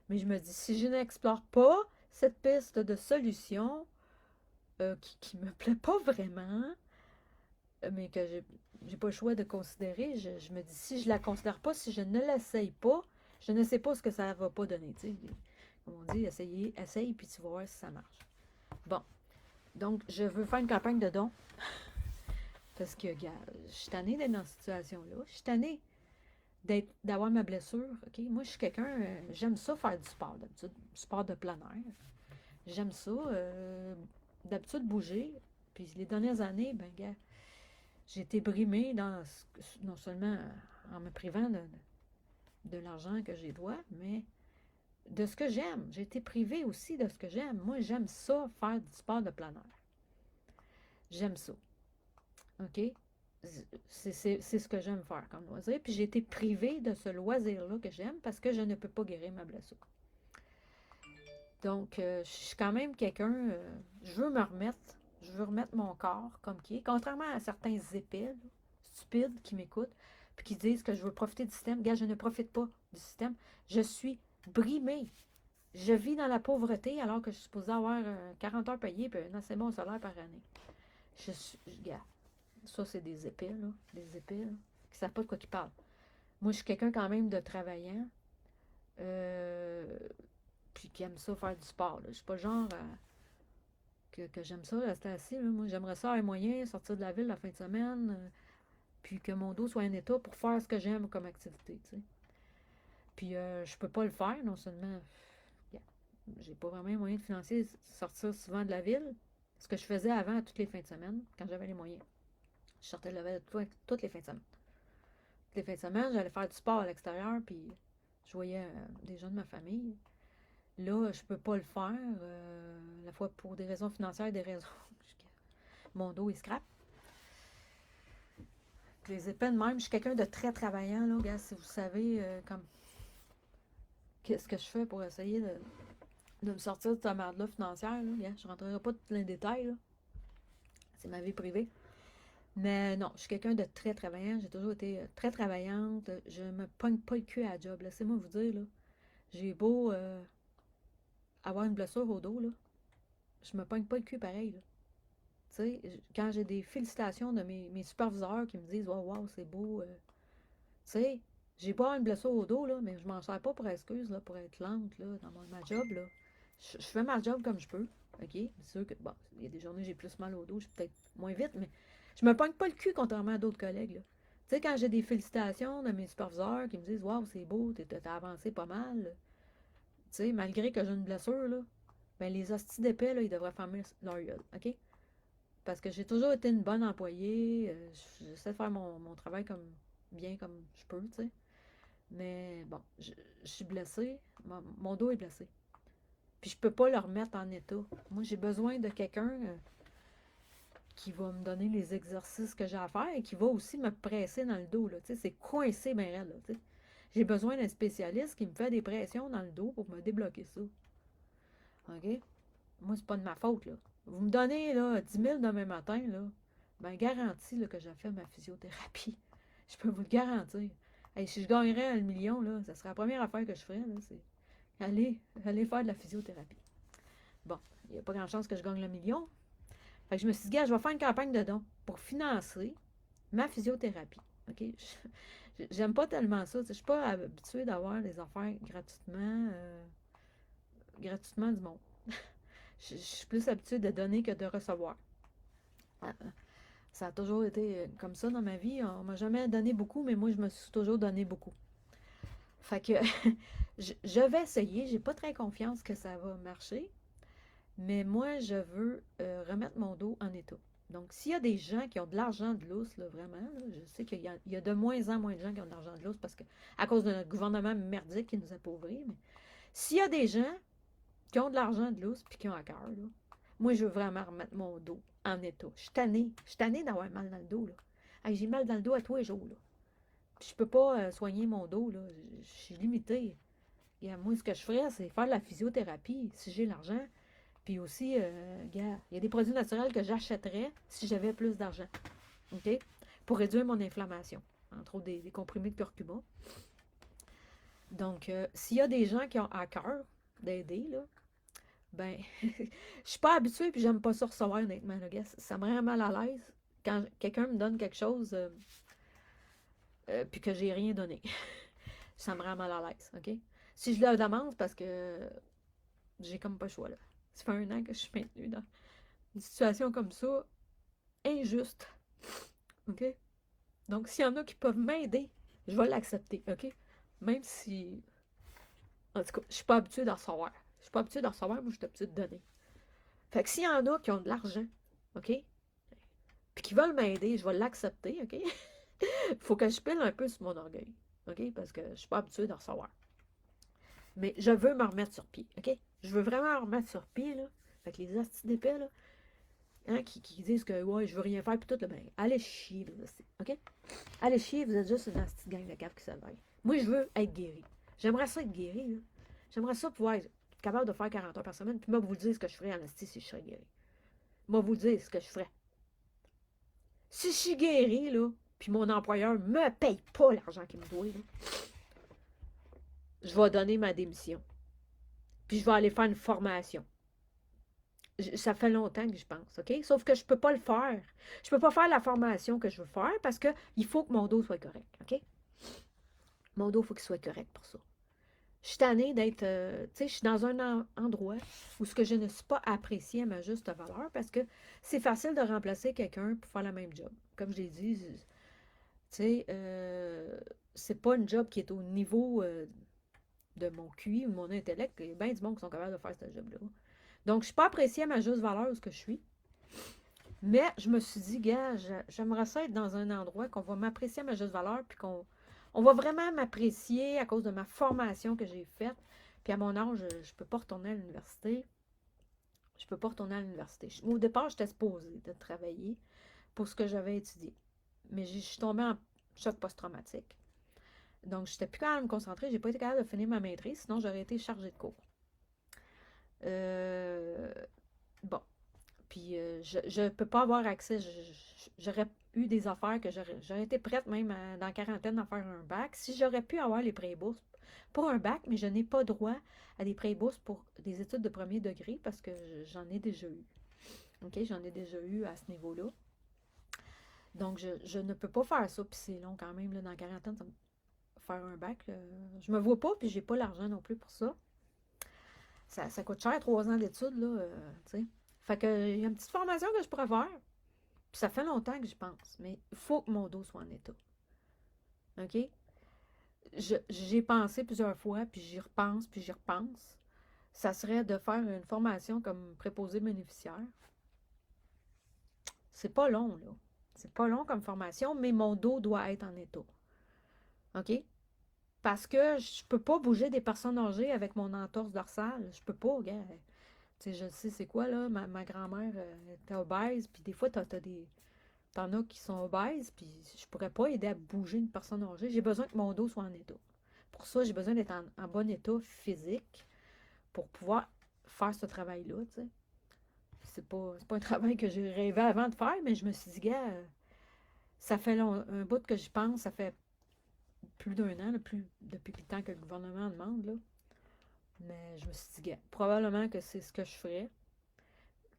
Mais je me dis, si je n'explore pas cette piste de solution qui me plaît pas vraiment, mais que j'ai pas le choix de considérer, je me dis, si je la considère pas, si je ne l'essaye pas, je ne sais pas ce que ça va pas donner. T'sais. Comme on dit, essaye, puis tu vas voir si ça marche. Bon, donc je veux faire une campagne de dons. Parce que, regarde, je suis tannée d'être dans cette situation-là. Je suis tannée d'avoir ma blessure. OK? Moi, je suis quelqu'un, j'aime ça faire du sport d'habitude, du sport de plein air. J'aime ça, d'habitude bouger. Puis les dernières années, ben, gars, j'ai été brimée non seulement en me privant de l'argent que j'ai droit, mais de ce que j'aime. J'ai été privée aussi de ce que j'aime. Moi, j'aime ça, faire du sport de plein air. J'aime ça. OK? C'est ce que j'aime faire comme loisir. Puis j'ai été privée de ce loisir-là que j'aime parce que je ne peux pas guérir ma blessure. Donc, je suis quand même quelqu'un, je veux remettre mon corps comme qui est, contrairement à certains épais, là, stupides qui m'écoutent, puis qui disent que je veux profiter du système. Gars, je ne profite pas du système. Je suis brimée. Je vis dans la pauvreté alors que je suis supposée avoir 40 heures payées et un assez bon salaire par année. Gars, ça, c'est des épais, là, des épais, là, qui ne savent pas de quoi ils parlent. Moi, je suis quelqu'un quand même de travaillant. Puis qui aime ça faire du sport. Là. Je suis pas le genre que j'aime ça rester assis. Là. Moi, j'aimerais ça avoir un moyen, sortir de la ville la fin de semaine, puis que mon dos soit en état pour faire ce que j'aime comme activité. T'sais. Puis je peux pas le faire, non seulement. Yeah, j'ai pas vraiment les moyens de financer sortir souvent de la ville. Ce que je faisais avant toutes les fins de semaine, quand j'avais les moyens. Je sortais de la ville toutes les fins de semaine. Toutes les fins de semaine, j'allais faire du sport à l'extérieur, puis je voyais des gens de ma famille. Là, je peux pas le faire, la fois pour des raisons financières, des raisons. Mon dos, il scrape. Les épais de même, je suis quelqu'un de très travaillant, là, gars, si vous savez, comme, qu'est-ce que je fais pour essayer de me sortir de cette merde-là financière, là, gars, je rentrerai pas dans les détails, là. C'est ma vie privée. Mais non, je suis quelqu'un de très travaillant, j'ai toujours été très travaillante, je me pogne pas le cul à la job, laissez-moi vous dire, là. J'ai beau avoir une blessure au dos, là, je me pogne pas le cul pareil, là. Tu sais, quand j'ai des félicitations de mes superviseurs qui me disent wow, wow, c'est beau. Tu sais, j'ai pas une blessure au dos, là, mais je m'en sers pas pour excuse, là, pour être lente, là, dans ma job, là. Je fais ma job comme je peux, OK? C'est sûr que, bon, il y a des journées où j'ai plus mal au dos, je suis peut-être moins vite, mais je me pogne pas le cul contrairement à d'autres collègues, là. Tu sais, quand j'ai des félicitations de mes superviseurs qui me disent wow, c'est beau, t'as avancé pas mal, tu sais, malgré que j'ai une blessure, là, ben les hosties d'épais, là, ils devraient fermer leur gueule, OK? Parce que j'ai toujours été une bonne employée. J'essaie de faire mon travail bien comme je peux, tu sais. Mais bon, je suis blessée. Mon dos est blessé. Puis je peux pas le remettre en état. Moi, j'ai besoin de quelqu'un qui va me donner les exercices que j'ai à faire et qui va aussi me presser dans le dos, là. Tu sais, c'est coincé ben raide, là, tu sais. J'ai besoin d'un spécialiste qui me fait des pressions dans le dos pour me débloquer ça. OK? Moi, c'est pas de ma faute, là. Vous me donnez, là, 10 000 demain matin, là, ben, garantie, là, que j'ai fait ma physiothérapie. Je peux vous le garantir. Hey, si je gagnerais 1 million, là, ça serait la première affaire que je ferais, là, c'est aller faire de la physiothérapie. Bon, il n'y a pas grand chance que je gagne le million. Fait que je me suis dit, gars, je vais faire une campagne de dons pour financer ma physiothérapie. OK? J'aime pas tellement ça. Je suis pas habituée d'avoir des affaires gratuitement du monde. Je suis plus habituée de donner que de recevoir. Ça a toujours été comme ça dans ma vie. On m'a jamais donné beaucoup, mais moi, je me suis toujours donné beaucoup. Fait que je vais essayer. J'ai pas très confiance que ça va marcher, mais moi, je veux remettre mon dos en état. Donc, s'il y a des gens qui ont de l'argent de lousse, là, vraiment, là, je sais qu'il y a de moins en moins de gens qui ont de l'argent de lousse parce que à cause de notre gouvernement merdique qui nous appauvrit, mais s'il y a des gens qui ont de l'argent de lousse puis qui ont à cœur, là, moi, je veux vraiment remettre mon dos en état. Je suis tannée. Je suis tannée d'avoir mal dans le dos, là. Hey, j'ai mal dans le dos à tous les jours, là. Puis je peux pas soigner mon dos, là. Je suis limitée. Et moi, ce que je ferais, c'est faire de la physiothérapie si j'ai l'argent. Puis aussi, gars, il y a des produits naturels que j'achèterais si j'avais plus d'argent. OK? Pour réduire mon inflammation. Entre autres, des comprimés de curcuma. Donc, s'il y a des gens qui ont à cœur d'aider, là, ben, je suis pas habituée puis j'aime pas ça recevoir, honnêtement, là, gars. Ça me rend mal à l'aise quand quelqu'un me donne quelque chose puis que j'ai rien donné. Ça me rend mal à l'aise, OK? Si je le demande, c'est parce que j'ai comme pas le choix, là. Ça fait 1 an que je suis maintenue dans une situation comme ça, injuste, OK? Donc, s'il y en a qui peuvent m'aider, je vais l'accepter, OK? Même si, en tout cas, je suis pas habituée d'en recevoir. Je suis pas habituée d'en recevoir, moi, je suis habituée de donner. Fait que s'il y en a qui ont de l'argent, OK? Puis qui veulent m'aider, je vais l'accepter, OK? Faut que je pile un peu sur mon orgueil, OK? Parce que je suis pas habituée d'en recevoir. Mais je veux me remettre sur pied, OK? Je veux vraiment me remettre sur pied, là. Fait que les hosties d'épais, là, hein, qui disent que, ouais, je veux rien faire, puis tout, là, ben, allez chier, les hosties, OK? Allez chier, vous êtes juste une hostie de gang de cave qui s'éveille. Moi, je veux être guéri. J'aimerais ça être guéri, là. J'aimerais ça pouvoir être capable de faire 40 heures par semaine, puis moi, vous dire ce que je ferais en hostie si je serais guéri. Moi, vous dire ce que je ferais. Si je suis guéri, là, puis mon employeur me paye pas l'argent qu'il me doit, là, je vais donner ma démission. Puis je vais aller faire une formation. Ça fait longtemps que je pense, OK? Sauf que je peux pas le faire. Je peux pas faire la formation que je veux faire parce que il faut que mon dos soit correct, OK? Mon dos, il faut qu'il soit correct pour ça. Je suis tannée d'être, tu sais, je suis dans un endroit où ce que je ne suis pas appréciée à ma juste valeur parce que c'est facile de remplacer quelqu'un pour faire la même job. Comme je l'ai dit, tu sais, c'est pas une job qui est au niveau de mon QI ou de mon intellect. Il y a bien du monde qui sont capables de faire ce job-là. Donc, je ne suis pas appréciée à ma juste valeur où ce que je suis. Mais je me suis dit, gars, j'aimerais ça être dans un endroit qu'on va m'apprécier à ma juste valeur, puis qu'on va vraiment m'apprécier à cause de ma formation que j'ai faite. Puis à mon âge, je ne peux pas retourner à l'université. Je ne peux pas retourner à l'université. Au départ, j'étais supposée de travailler pour ce que j'avais étudié. Mais je suis tombée en choc post-traumatique. Donc, je n'étais plus capable de me concentrer. Je n'ai pas été capable de finir ma maîtrise, sinon j'aurais été chargée de cours. Bon. Puis je ne peux pas avoir accès. J'aurais eu des affaires que j'aurais été prête même dans la quarantaine à faire un bac. Si j'aurais pu avoir les pré-bourses pour un bac, mais je n'ai pas droit à des pré-bourses pour des études de premier degré parce que j'en ai déjà eu. OK? J'en ai déjà eu à ce niveau-là. Donc, je ne peux pas faire ça. Puis c'est long quand même, là, dans la quarantaine, faire un bac. Là. Je me vois pas, puis j'ai pas l'argent non plus pour ça. Ça coûte cher, 3 ans d'études, là, tu sais. Fait que, il y a une petite formation que je pourrais faire. Puis ça fait longtemps que j'y pense. Mais il faut que mon dos soit en état. OK? J'ai pensé plusieurs fois, puis j'y repense, puis j'y repense. Ça serait de faire une formation comme préposé bénéficiaire. C'est pas long, là. C'est pas long comme formation, mais mon dos doit être en état. OK? Parce que je peux pas bouger des personnes âgées avec mon entorse dorsale. Je peux pas, gars. Tu sais, je sais c'est quoi, là. Ma grand-mère était obèse, puis des fois, t'en as qui sont obèses, puis je pourrais pas aider à bouger une personne âgée. J'ai besoin que mon dos soit en état. Pour ça, j'ai besoin d'être en bon état physique pour pouvoir faire ce travail-là, tu sais. C'est pas un travail que j'ai rêvé avant de faire, mais je me suis dit, gars, ça fait un bout que j'y pense, ça fait plus d'1 an, là, depuis le temps que le gouvernement demande, là. Mais je me suis dit, gars, probablement que c'est ce que je ferais.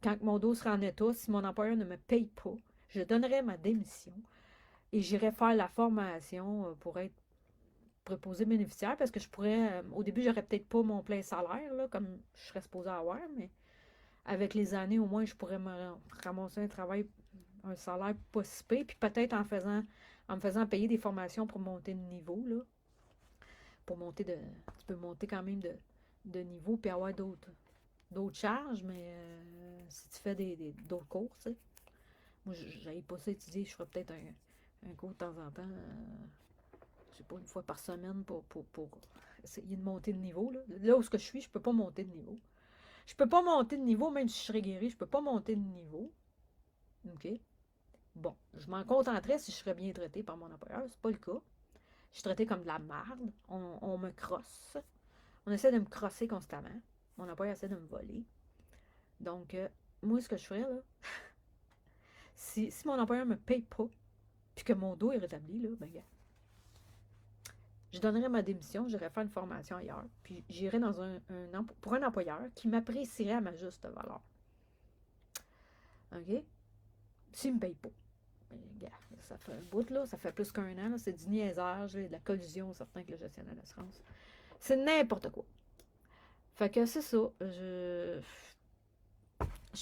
Quand mon dos sera en état, si mon employeur ne me paye pas, je donnerai ma démission et j'irai faire la formation pour être préposé bénéficiaire parce que je pourrais, au début, j'aurais peut-être pas mon plein salaire, là, comme je serais supposée avoir, mais avec les années, au moins, je pourrais me ramasser un travail un salaire pas si pire, puis peut-être en me faisant payer des formations pour monter de niveau, là, pour monter tu peux monter quand même de niveau, puis avoir d'autres charges, mais si tu fais d'autres cours, tu sais. Moi, j'avais pas ça étudier, je ferais peut-être un cours de temps en temps, je sais pas, une fois par semaine pour essayer de monter de niveau, là. Là où ce que je suis, je peux pas monter de niveau. Je peux pas monter de niveau, même si je serais guéri, je peux pas monter de niveau. OK? Bon, je m'en contenterais si je serais bien traité par mon employeur. C'est pas le cas. Je suis traité comme de la merde. On me crosse. On essaie de me crosser constamment. Mon employeur essaie de me voler. Donc, moi, ce que je ferais, là, si mon employeur me paye pas, puis que mon dos est rétabli, là, ben, gars, je donnerais ma démission, j'irais faire une formation ailleurs, puis j'irais dans pour un employeur qui m'apprécierait à ma juste valeur. OK? S'il me paye pas. Ben, gars, ça fait un bout, là, ça fait plus qu'un an, c'est du niaisage, de la collusion, certain, avec le gestionnaire d'assurance. C'est n'importe quoi. Fait que c'est ça. Je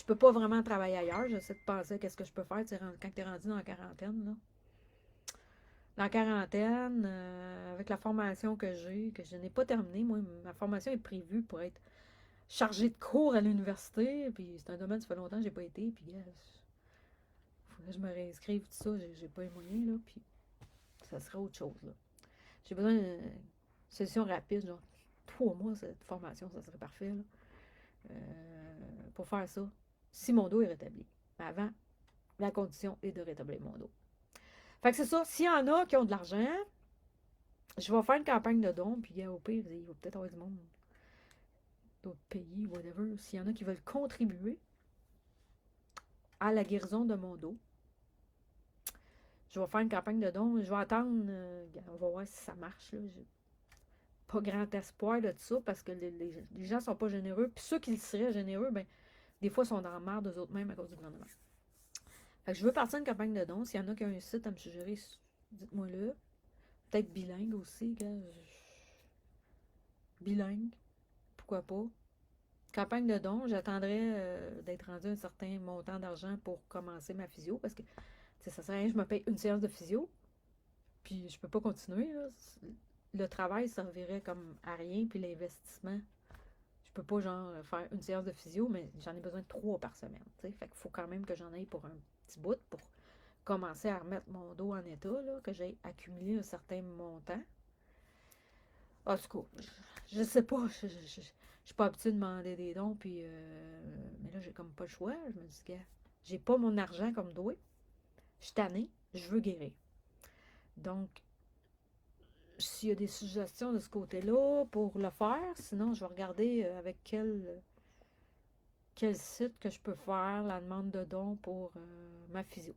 peux pas vraiment travailler ailleurs. J'essaie de penser à qu'est-ce que je peux faire quand tu es rendu dans la quarantaine. Là. Dans la quarantaine, avec la formation que j'ai, que je n'ai pas terminée, moi, ma formation est prévue pour être chargée de cours à l'université. Puis c'est un domaine, ça fait longtemps que j'ai pas été. Puis il faudrait que je me réinscrive, tout ça. J'ai pas les moyens, là. Puis ça serait autre chose, là. J'ai besoin d'une solution rapide, genre 3 mois, cette formation, ça serait parfait, là. Pour faire ça, si mon dos est rétabli. Mais avant, la condition est de rétablir mon dos. Fait que c'est ça. S'il y en a qui ont de l'argent, je vais faire une campagne de dons, puis au pire, il va peut-être avoir du monde d'autres pays, whatever. S'il y en a qui veulent contribuer à la guérison de mon dos, je vais faire une campagne de dons. Je vais attendre. On va voir si ça marche. J'ai pas grand espoir de ça parce que les gens sont pas généreux. Puis ceux qui seraient généreux, ben, des fois, sont dans la merde d'eux autres mêmes à cause du gouvernement. Fait que je veux partir une campagne de dons. S'il y en a qui ont un site à me suggérer, dites-moi-le. Peut-être bilingue aussi. Bilingue. Pourquoi pas. Campagne de dons. J'attendrai d'être rendu un certain montant d'argent pour commencer ma physio. Parce que ça sert à rien, je me paye une séance de physio. Puis je peux pas continuer. Là. Le travail servirait comme à rien. Puis l'investissement. Je peux pas genre faire une séance de physio, mais j'en ai besoin de 3 par semaine. T'sais. Fait qu'il faut quand même que j'en aille pour un petit bout pour commencer à remettre mon dos en état, là, que j'ai accumulé un certain montant. En tout cas, je sais pas, je suis pas habituée de demander des dons, puis mais là, j'ai comme pas le choix. Je me dis que j'ai pas mon argent comme doué. Je suis tannée, je veux guérir. Donc, s'il y a des suggestions de ce côté-là pour le faire, sinon, je vais regarder avec quel site que je peux faire la demande de dons pour ma physio.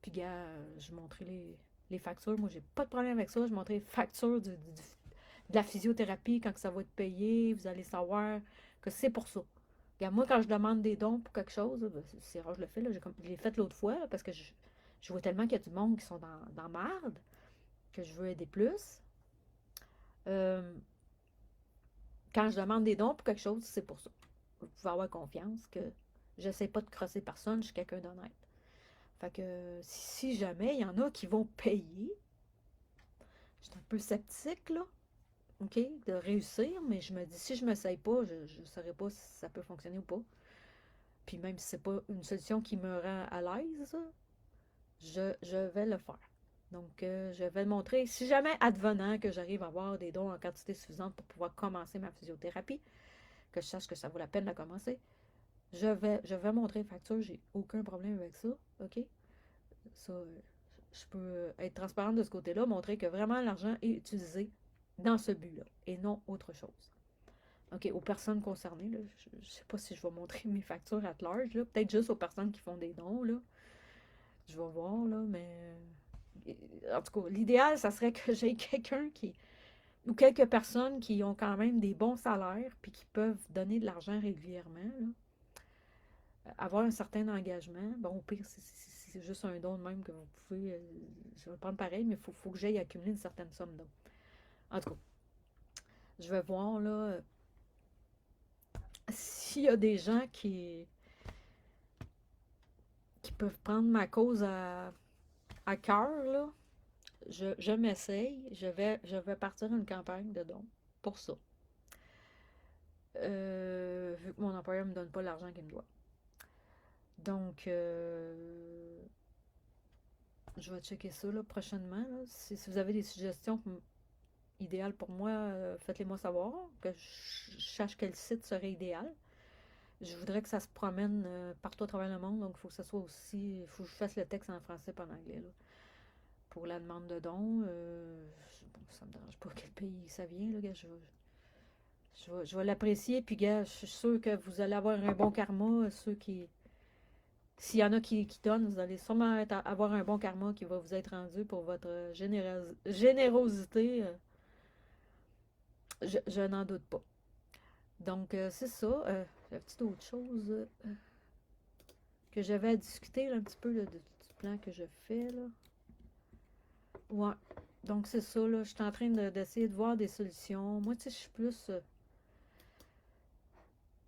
Puis, gars, je montrerai les factures. Moi, j'ai pas de problème avec ça. Je montrerai les factures de la physiothérapie quand que ça va être payé. Vous allez savoir que c'est pour ça. Gars, moi, quand je demande des dons pour quelque chose, ben, c'est rare, je le fais. Là, je l'ai fait l'autre fois là, parce que je vois tellement qu'il y a du monde qui sont dans merde que je veux aider plus. Euh, quand je demande des dons pour quelque chose, c'est pour ça. Vous pouvez avoir confiance que j'essaie pas de crosser personne, je suis quelqu'un d'honnête. Fait que si jamais il y en a qui vont payer, je suis un peu sceptique, là, OK, de réussir, mais je me dis, si je ne m'essaye pas, je ne saurais pas si ça peut fonctionner ou pas. Puis même si c'est pas une solution qui me rend à l'aise, je vais le faire. Donc, je vais le montrer. Si jamais advenant que j'arrive à avoir des dons en quantité suffisante pour pouvoir commencer ma physiothérapie, que je sache que ça vaut la peine de commencer, je vais montrer les factures, j'ai aucun problème avec ça, OK? Ça, je peux être transparente de ce côté-là, montrer que vraiment l'argent est utilisé dans ce but-là et non autre chose. OK, aux personnes concernées, là, je ne sais pas si je vais montrer mes factures à large, là, peut-être juste aux personnes qui font des dons, là. Je vais voir, là, mais en tout cas, l'idéal, ça serait que j'ai quelqu'un ou quelques personnes qui ont quand même des bons salaires puis qui peuvent donner de l'argent régulièrement, là. Avoir un certain engagement. Bon, au pire, c'est juste un don de même que vous pouvez. Je vais le prendre pareil, mais il faut que j'aille accumuler une certaine somme d'eau. En tout cas, je vais voir là s'il y a des gens qui peux prendre ma cause à cœur, là. Je m'essaye. Je vais partir une campagne de dons pour ça. Vu que mon employeur ne me donne pas l'argent qu'il me doit. Donc, je vais checker ça là, prochainement. Là. Si vous avez des suggestions idéales pour moi, faites-les moi savoir, que je sache quel site serait idéal. Je voudrais que ça se promène partout à travers le monde, donc il faut que ça soit aussi. Il faut que je fasse le texte en français et en anglais. Là. Pour la demande de dons, bon, ça me dérange pas quel pays ça vient. Là, gars, je vais l'apprécier, puis gars, je suis sûre que vous allez avoir un bon karma, ceux qui. S'il y en a qui donnent, vous allez sûrement avoir un bon karma qui va vous être rendu pour votre générosité. Je n'en doute pas. Donc, c'est ça. La petite autre chose que j'avais à discuter là, un petit peu là, du plan que je fais. Là. Ouais. Donc, c'est ça. Là, je suis en train d'essayer de voir des solutions. Moi, tu sais, je suis plus.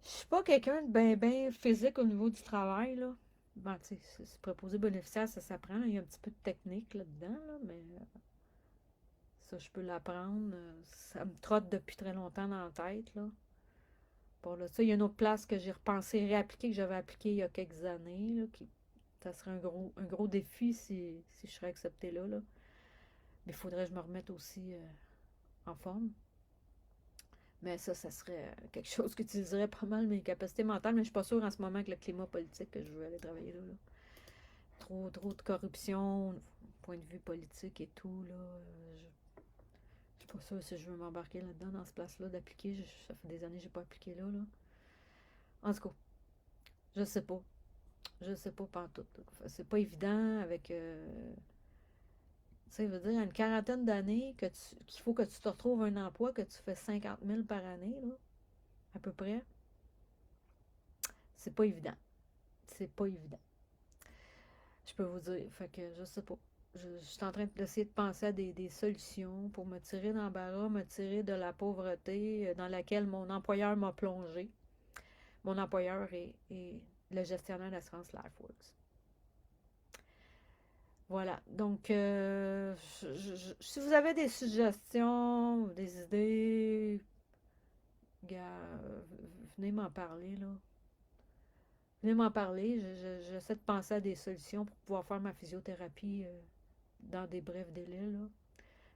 Je suis pas quelqu'un de bien physique au niveau du travail. Là. Ben, tu sais, c'est préposé bénéficiaire, ça s'apprend. Il y a un petit peu de technique là-dedans, là, mais ça, je peux l'apprendre. Ça me trotte depuis très longtemps dans la tête, là. Pour là, ça, il y a une autre place que j'ai repensé réappliquer, que j'avais appliqué il y a quelques années, là, ça serait un gros défi si je serais acceptée là, là. Mais il faudrait que je me remette aussi en forme. Mais ça serait quelque chose qui utiliserait pas mal mes capacités mentales, mais je suis pas sûre en ce moment avec le climat politique que je veux aller travailler là. Là. Trop de corruption, point de vue politique et tout, là. Je suis pas sûre si je veux m'embarquer là-dedans, dans ce place-là, d'appliquer. Ça fait des années que j'ai pas appliqué là, là. En tout cas, je sais pas. Je sais pas pantoute. C'est pas évident avec. Tu sais, veut dire, à une quarantaine d'années qu'il faut que tu te retrouves un emploi, que tu fais 50 000 par année, là, à peu près. C'est pas évident. C'est pas évident. Je peux vous dire. Fait que je sais pas. Je suis en train d'essayer de penser à des solutions pour me tirer d'embarras, me tirer de la pauvreté dans laquelle mon employeur m'a plongé. Mon employeur est le gestionnaire d'assurance LifeWorks. Voilà. Donc, si vous avez des suggestions, des idées, gars, venez m'en parler, là. Venez m'en parler. J'essaie de penser à des solutions pour pouvoir faire ma physiothérapie dans des brefs délais, là.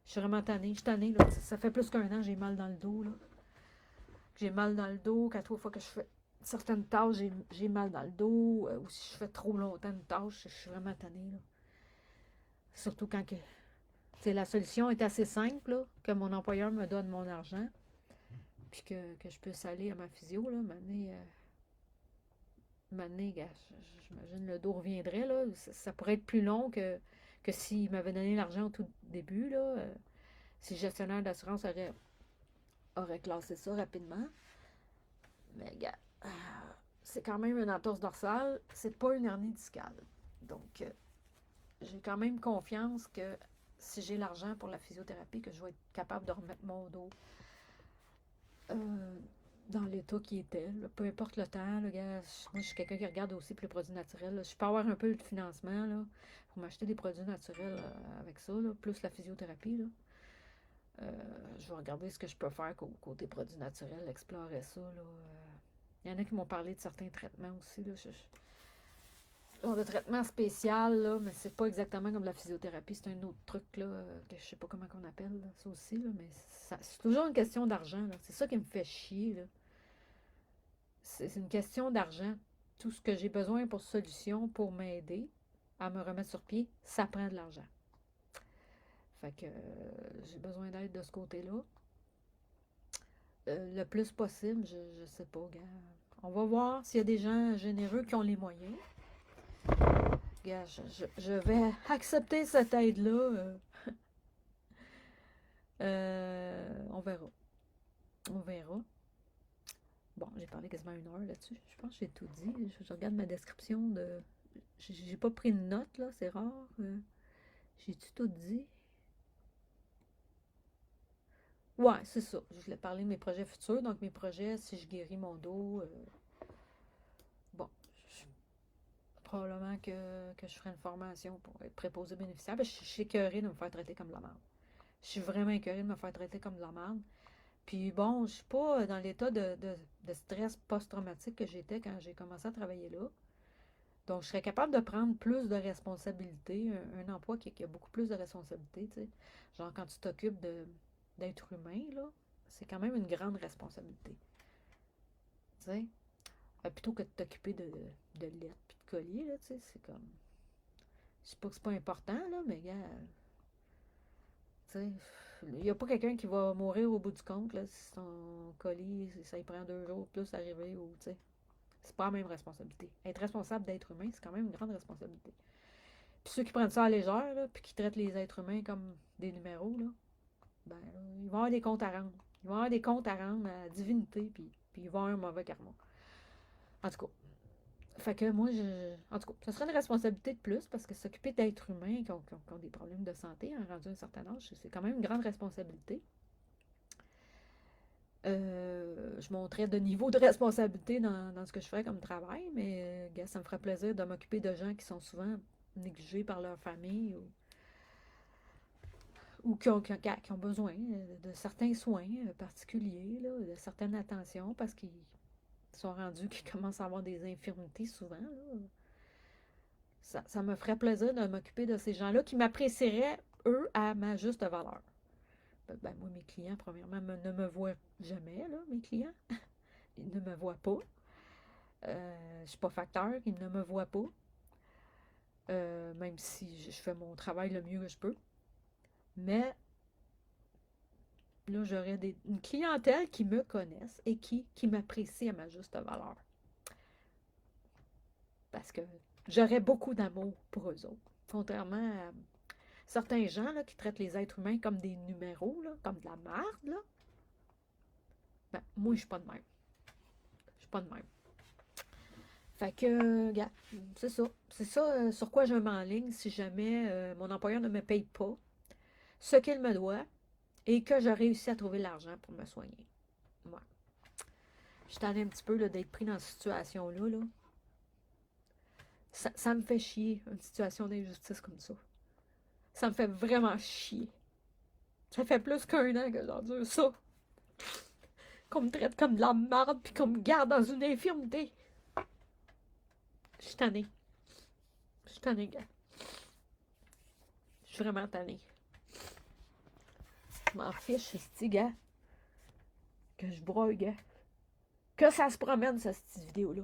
Je suis vraiment tannée. Je suis tannée, là. Ça fait plus qu'un an que j'ai mal dans le dos, là. J'ai mal dans le dos. Qu'à trois fois que je fais certaines tâches, j'ai mal dans le dos. Ou si je fais trop longtemps une tâche, je suis vraiment tannée, là. Surtout quand que, la solution est assez simple, là, que mon employeur me donne mon argent, puis que je puisse aller à ma physio, là, m'amener, gars, j'imagine le dos reviendrait, là. Ça pourrait être plus long que s'il m'avait donné l'argent au tout début, là. Si le gestionnaire d'assurance aurait classé ça rapidement. Mais, gars, c'est quand même une entorse dorsale, c'est pas une hernie discale. Donc, j'ai quand même confiance que si j'ai l'argent pour la physiothérapie, que je vais être capable de remettre mon dos dans l'état qui était. Là. Peu importe le temps, là, gars, moi, je suis quelqu'un qui regarde aussi pour les produits naturels. Là. Je peux avoir un peu de financement là, pour m'acheter des produits naturels avec ça, là, plus la physiothérapie. Là. Je vais regarder ce que je peux faire côté produits naturels, explorer ça. Là. Il y en a qui m'ont parlé de certains traitements aussi. Là. Genre de traitement spécial, là, mais c'est pas exactement comme la physiothérapie. C'est un autre truc là, que je sais pas comment on appelle là, ça aussi. Là, mais c'est toujours une question d'argent. C'est ça qui me fait chier. Là. C'est une question d'argent. Tout ce que j'ai besoin pour solution, pour m'aider à me remettre sur pied, ça prend de l'argent. Fait que j'ai besoin d'aide de ce côté-là. Le plus possible, je sais pas, gars. On va voir s'il y a des gens généreux qui ont les moyens. Gars, je vais accepter cette aide-là. On verra. On verra. Bon, j'ai parlé quasiment 1 heure là-dessus. Je pense que j'ai tout dit. Je regarde ma description de. J'ai pas pris de notes, là, c'est rare. J'ai-tu tout dit? Ouais, c'est ça. Je voulais parler de mes projets futurs. Donc, mes projets, si je guéris mon dos. Bon, probablement que je ferai une formation pour être préposé bénéficiaire. Parce que je suis écœurée de me faire traiter comme de la merde. Je suis vraiment écœurée de me faire traiter comme de la merde. Puis bon, je suis pas dans l'état de stress post-traumatique que j'étais quand j'ai commencé à travailler là. Donc, je serais capable de prendre plus de responsabilités, un emploi qui a beaucoup plus de responsabilités, tu sais. Genre, quand tu t'occupes d'être humain, là, c'est quand même une grande responsabilité, tu sais. Plutôt que de t'occuper de lettres puis de colis, là, tu sais, c'est comme... Je sais pas que c'est pas important, là, mais gars, tu sais, il n'y a pas quelqu'un qui va mourir au bout du compte, là, si son colis, ça y prend 2 jours plus à arriver, ou, tu sais. C'est pas la même responsabilité. Être responsable d'être humain, c'est quand même une grande responsabilité. Puis ceux qui prennent ça à la légère, là, puis qui traitent les êtres humains comme des numéros, là, ben, ils vont avoir des comptes à rendre. Ils vont avoir des comptes à rendre à la divinité, puis ils vont avoir un mauvais karma. En tout cas. Fait que moi, en tout cas, ça serait une responsabilité de plus, parce que s'occuper d'êtres humains qui ont des problèmes de santé, hein, rendu un certain âge, c'est quand même une grande responsabilité. Je montrais de niveau de responsabilité dans ce que je ferais comme travail, mais ça me ferait plaisir de m'occuper de gens qui sont souvent négligés par leur famille ou qui ont besoin de certains soins particuliers, là, de certaines attentions, parce qu'ils sont rendus qu'ils commencent à avoir des infirmités souvent. Là. Ça me ferait plaisir de m'occuper de ces gens-là qui m'apprécieraient, eux, à ma juste valeur. Ben, moi, mes clients, premièrement, ne me voient jamais, là, mes clients. Ils ne me voient pas. Je ne suis pas facteur, ils ne me voient pas. Même si je fais mon travail le mieux que je peux. Mais là, j'aurais une clientèle qui me connaisse et qui m'apprécie à ma juste valeur. Parce que j'aurais beaucoup d'amour pour eux autres. Contrairement à certains gens là, qui traitent les êtres humains comme des numéros, là, comme de la merde, là. Ben, moi, je suis pas de même. Je suis pas de même. Fait que, regarde, c'est ça. C'est ça sur quoi je m'enligne si jamais mon employeur ne me paye pas ce qu'il me doit et que je réussis à trouver l'argent pour me soigner. Ouais. Je t'en ai un petit peu d'être pris dans cette situation-là. Là. Ça me fait chier, une situation d'injustice comme ça. Ça me fait vraiment chier. Ça fait plus qu'1 an que j'endure ça. Qu'on me traite comme de la merde puis qu'on me garde dans une infirmité. Je suis tannée. Je suis tannée, gars. Je suis vraiment tannée. Je m'en fiche, ce gars. Que je broye, gars. Que ça se promène, cette vidéo-là.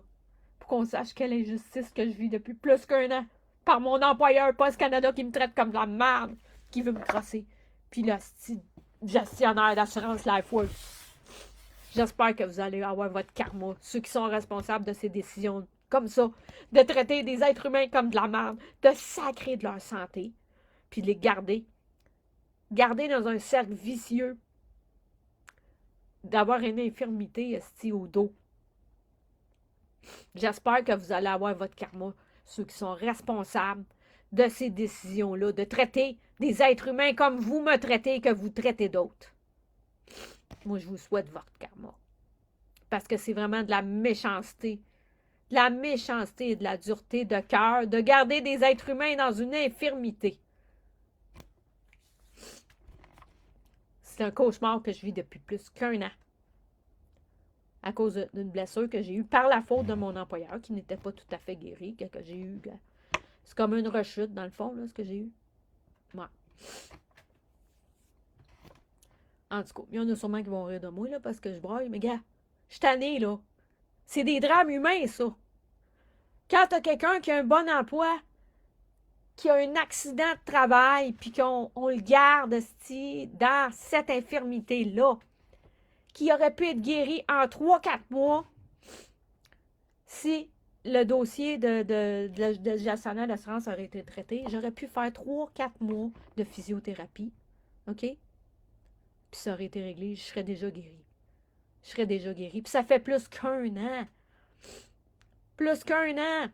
Pour qu'on sache quelle injustice que je vis depuis plus qu'1 an. Par mon employeur Post Canada qui me traite comme de la merde. Qui veut me crosser. Puis le gestionnaire d'assurance Lifeworld. J'espère que vous allez avoir votre karma. Ceux qui sont responsables de ces décisions comme ça. De traiter des êtres humains comme de la merde. De sacrer de leur santé. Puis de les garder. Garder dans un cercle vicieux. D'avoir une infirmité au dos. J'espère que vous allez avoir votre karma. Ceux qui sont responsables de ces décisions-là. De traiter des êtres humains comme vous me traitez et que vous traitez d'autres. Moi, je vous souhaite votre karma. Parce que c'est vraiment de la méchanceté. De la méchanceté et de la dureté de cœur de garder des êtres humains dans une infirmité. C'est un cauchemar que je vis depuis plus qu'1 an. À cause d'une blessure que j'ai eue par la faute de mon employeur, qui n'était pas tout à fait guéri, que j'ai eu. C'est comme une rechute, dans le fond, là, ce que j'ai eu. Ouais. En tout cas, il y en a sûrement qui vont rire de moi, là, parce que je braille. Mais gars, je suis tannée, là. C'est des drames humains, ça. Quand t'as quelqu'un qui a un bon emploi, qui a un accident de travail, puis qu'on le garde dans cette infirmité-là, qui aurait pu être guéri en 3-4 mois si le dossier de gestionnaire d'assurance aurait été traité. J'aurais pu faire 3-4 mois de physiothérapie. OK? Puis ça aurait été réglé. Je serais déjà guérie. Je serais déjà guérie. Puis ça fait plus qu'1 an. Plus qu'1 an.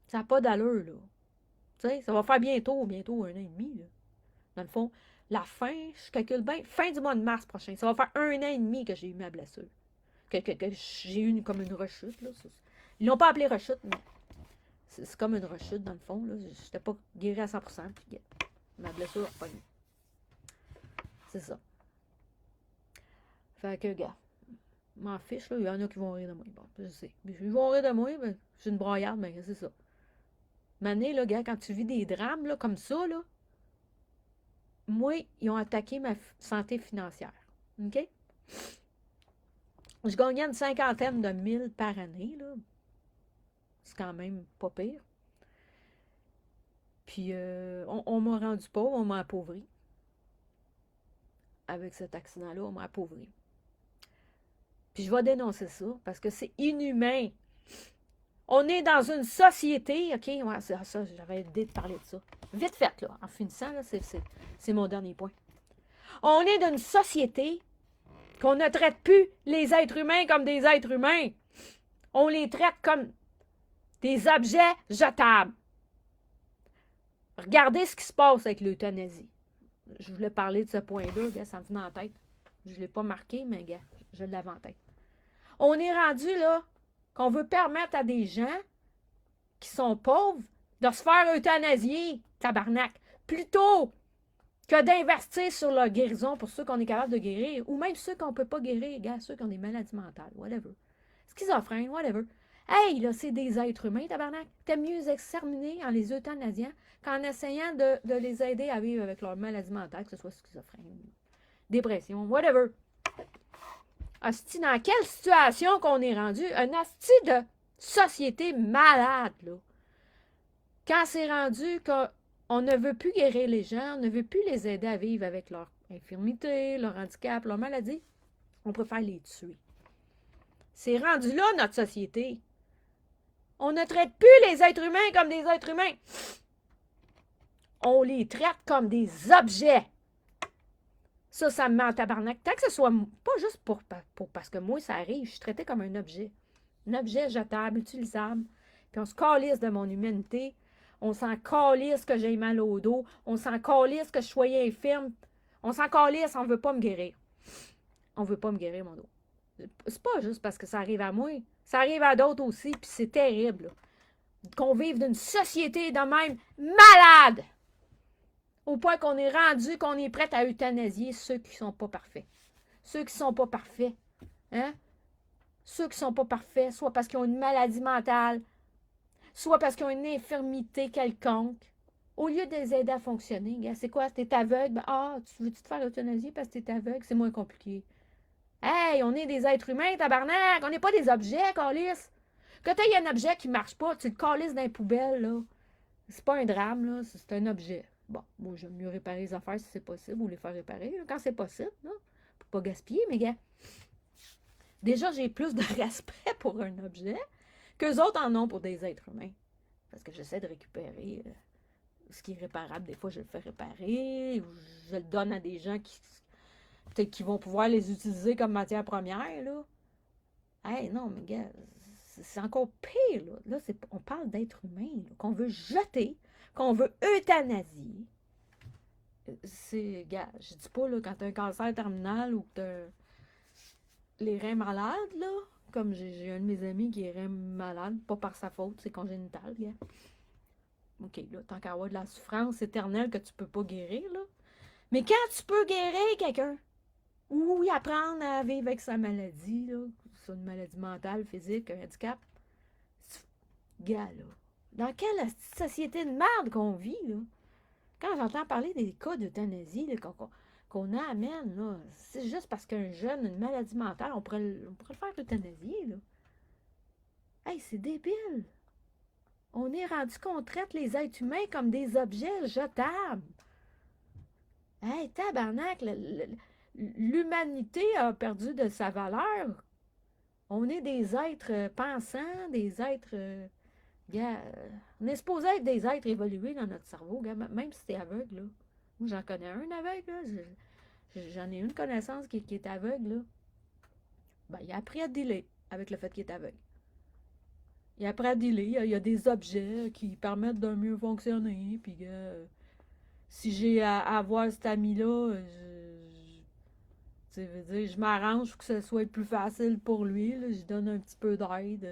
Ça n'a pas d'allure, là. Tu sais, ça va faire bientôt 1 an et demi, là. Dans le fond, la fin, je calcule bien, fin du mois de mars prochain. Ça va faire 1 an et demi que j'ai eu ma blessure. Que j'ai eu comme une rechute, là. Ils l'ont pas appelé rechute, mais C'est comme une rechute, dans le fond. Je n'étais pas guérie à 100%, puis ma blessure a repogné. C'est ça. Fait que, gars, m'en fiche, là. Il y en a qui vont rire de moi. Bon, je sais. Ils vont rire de moi, mais j'ai une broyarde, mais c'est ça. Mané, là, gars, quand tu vis des drames, là, comme ça, là, moi, ils ont attaqué ma santé financière. OK? Je gagnais une 50aine de mille par année, là. C'est quand même pas pire. Puis, on m'a rendu pauvre, on m'a appauvri. Avec cet accident-là, on m'a appauvri. Puis, je vais dénoncer ça, parce que c'est inhumain. On est dans une société, OK? Ouais, c'est ça, j'avais l'idée de parler de ça. Vite fait, là, en finissant, là, c'est mon dernier point. On est dans une société qu'on ne traite plus les êtres humains comme des êtres humains. On les traite comme des objets jetables. Regardez ce qui se passe avec l'euthanasie. Je voulais parler de ce point-là, gars, ça me venait en tête. Je ne l'ai pas marqué, mais gars, je l'avais en tête. On est rendu là qu'on veut permettre à des gens qui sont pauvres de se faire euthanasier, tabarnak, plutôt que d'investir sur leur guérison pour ceux qu'on est capable de guérir, ou même ceux qu'on ne peut pas guérir, gars, ceux qui ont des maladies mentales, whatever. Schizophrène, whatever. Hey, là, c'est des êtres humains, tabarnak. T'aimes mieux les exterminer en les euthanasiant qu'en essayant de les aider à vivre avec leur maladie mentale, que ce soit schizophrène, dépression, whatever. Asti, dans quelle situation qu'on est rendu? Un asti de société malade, là. Quand c'est rendu qu'on ne veut plus guérir les gens, on ne veut plus les aider à vivre avec leur infirmité, leur handicap, leur maladie, on préfère les tuer. C'est rendu là, notre société. On ne traite plus les êtres humains comme des êtres humains. On les traite comme des objets. Ça me met en tabarnak. Tant que ce soit pas juste pour parce que moi, ça arrive, je suis traitée comme un objet. Un objet jetable, utilisable. Puis on se calisse de mon humanité. On s'en calisse que j'ai mal au dos. On s'en calisse que je sois infirme. On s'en calisse, on ne veut pas me guérir. On ne veut pas me guérir, mon dos. C'est pas juste parce que ça arrive à moi. Ça arrive à d'autres aussi, puis c'est terrible. Qu'on vive d'une société de même malade! Au point qu'on est rendu, qu'on est prêt à euthanasier ceux qui ne sont pas parfaits. Ceux qui ne sont pas parfaits. Hein? Ceux qui ne sont pas parfaits, soit parce qu'ils ont une maladie mentale, soit parce qu'ils ont une infirmité quelconque. Au lieu de les aider à fonctionner, c'est quoi? T'es aveugle? Ben, tu veux-tu te faire euthanasier parce que t'es aveugle? C'est moins compliqué. Hey, on est des êtres humains, tabarnak! On n'est pas des objets, calice! Quand il y a un objet qui ne marche pas, tu le calisses dans les poubelles, là. C'est pas un drame, là, c'est un objet. Bon, moi, j'aime mieux réparer les affaires si c'est possible, ou les faire réparer, là, quand c'est possible, là, pour pas gaspiller, mais gars. Déjà, j'ai plus de respect pour un objet qu'eux autres en ont pour des êtres humains. Parce que j'essaie de récupérer ce qui est réparable. Des fois, je le fais réparer, ou je le donne à des gens qui peut-être qui vont pouvoir les utiliser comme matière première, là. Hey, non, mais gars, c'est encore pire, là. Là, on parle d'êtres humains, qu'on veut jeter, qu'on veut euthanasier. Gars, je dis pas, là, quand t'as un cancer terminal ou que t'as les reins malades, là, comme j'ai un de mes amis qui est rein malade, pas par sa faute, c'est congénital, gars. OK, là, tant qu'à avoir de la souffrance éternelle que tu peux pas guérir, là. Mais quand tu peux guérir quelqu'un, ou y apprendre à vivre avec sa maladie, là, soit une maladie mentale, physique, un handicap, gars, là, dans quelle société de merde qu'on vit, là? Quand j'entends parler des cas d'euthanasie qu'on amène, là, c'est juste parce qu'un jeune a une maladie mentale, on pourrait le faire euthanasier, là. Hey, c'est débile! On est rendu qu'on traite les êtres humains comme des objets jetables. Hey, tabarnak, l'humanité a perdu de sa valeur. On est des êtres pensants, des êtres... on est supposé être des êtres évolués dans notre cerveau, même si t'es aveugle, là. Moi, j'en connais un aveugle, là. J'en ai une connaissance qui est aveugle, là. Ben, il a appris à dealer avec le fait qu'il est aveugle. Il a appris à dealer. Il y a des objets qui permettent de mieux fonctionner. Puis, si j'ai à avoir cet ami-là, je m'arrange pour que ce soit plus facile pour lui. Là. Je donne un petit peu d'aide.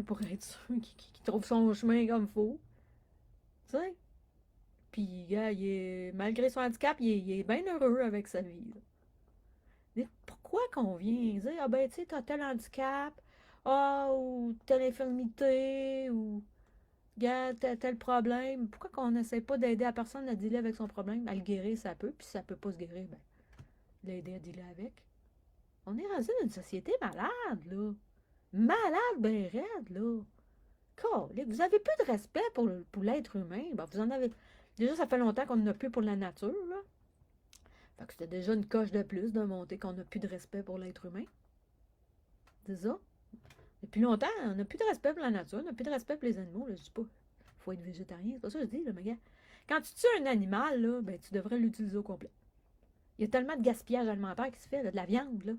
pour être sûr qu'il trouve son chemin comme il faut. Tu sais? Puis, gars, malgré son handicap, il est bien heureux avec sa vie. Là. Pourquoi qu'on vient dire, ah ben, tu sais, t'as tel handicap, ah, ou telle infirmité, ou, gars, tel problème. Pourquoi qu'on n'essaie pas d'aider la personne à dealer avec son problème, à le guérir, ça peut, puis si ça peut pas se guérir, ben, l'aider à dealer avec. On est rendu dans une société malade, là. Malade, ben raide, là. Vous avez peu de respect pour l'être humain. Ben, vous en avez. Déjà, ça fait longtemps qu'on n'a plus pour la nature, là. Fait que c'était déjà une coche de plus de monter qu'on n'a plus de respect pour l'être humain. C'est ça. Depuis longtemps, on n'a plus de respect pour la nature, on n'a plus de respect pour les animaux. Là. Je dis pas, faut être végétarien, c'est pas ça que je dis, là, mais gars. Quand tu tues un animal, là, ben, tu devrais l'utiliser au complet. Il y a tellement de gaspillage alimentaire qui se fait, là, de la viande, là.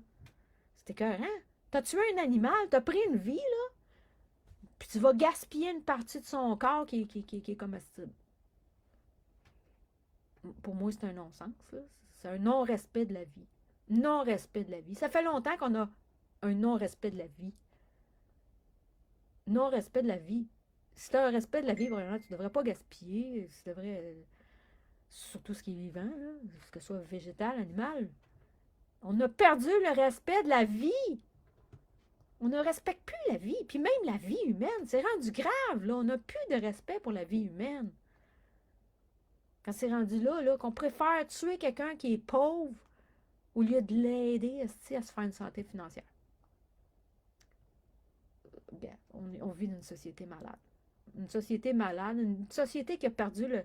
C'est écœurant. T'as tué un animal, t'as pris une vie, là, puis tu vas gaspiller une partie de son corps qui est comestible. Pour moi, c'est un non-sens, là. C'est un non-respect de la vie. Non-respect de la vie. Ça fait longtemps qu'on a un non-respect de la vie. Non-respect de la vie. Si tu as un respect de la vie, vraiment, tu ne devrais pas gaspiller. Tu devrais. Surtout ce qui est vivant, là, que ce soit végétal, animal. On a perdu le respect de la vie. On ne respecte plus la vie. Puis même la vie humaine, c'est rendu grave, là. On n'a plus de respect pour la vie humaine. Quand c'est rendu là, là qu'on préfère tuer quelqu'un qui est pauvre au lieu de l'aider à se faire une santé financière. Bien, on vit dans une société malade. Une société malade, une société qui a perdu le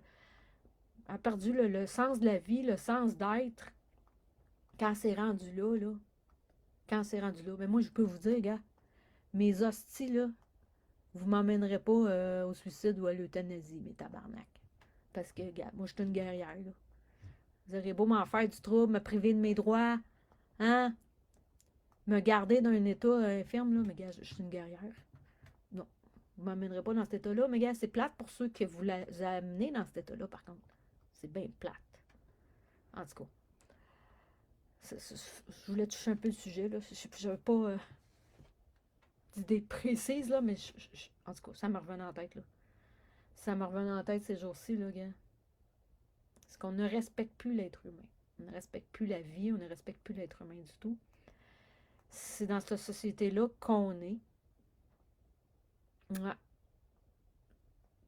sens de la vie, le sens d'être, quand c'est rendu là, là. Quand c'est rendu là. Mais moi, je peux vous dire, gars, mes hosties, là, vous m'emmènerez pas au suicide ou à l'euthanasie, mes tabarnak. Parce que, gars, moi, je suis une guerrière, là. Vous aurez beau m'en faire du trouble, me priver de mes droits, hein? Me garder dans un état infirme, là, mais gars, je suis une guerrière. Non. Vous ne m'emmènerez pas dans cet état-là, mais gars, c'est plate pour ceux que vous amenez dans cet état-là, par contre. C'est bien plate. En tout cas. Je voulais toucher un peu le sujet, là. Je n'avais pas d'idée précise, là, mais en tout cas, ça me revenait en tête, là. Ça me revenait en tête ces jours-ci, là, gars. Parce qu'on ne respecte plus l'être humain. On ne respecte plus la vie, on ne respecte plus l'être humain du tout. C'est dans cette société-là qu'on est. Ouais.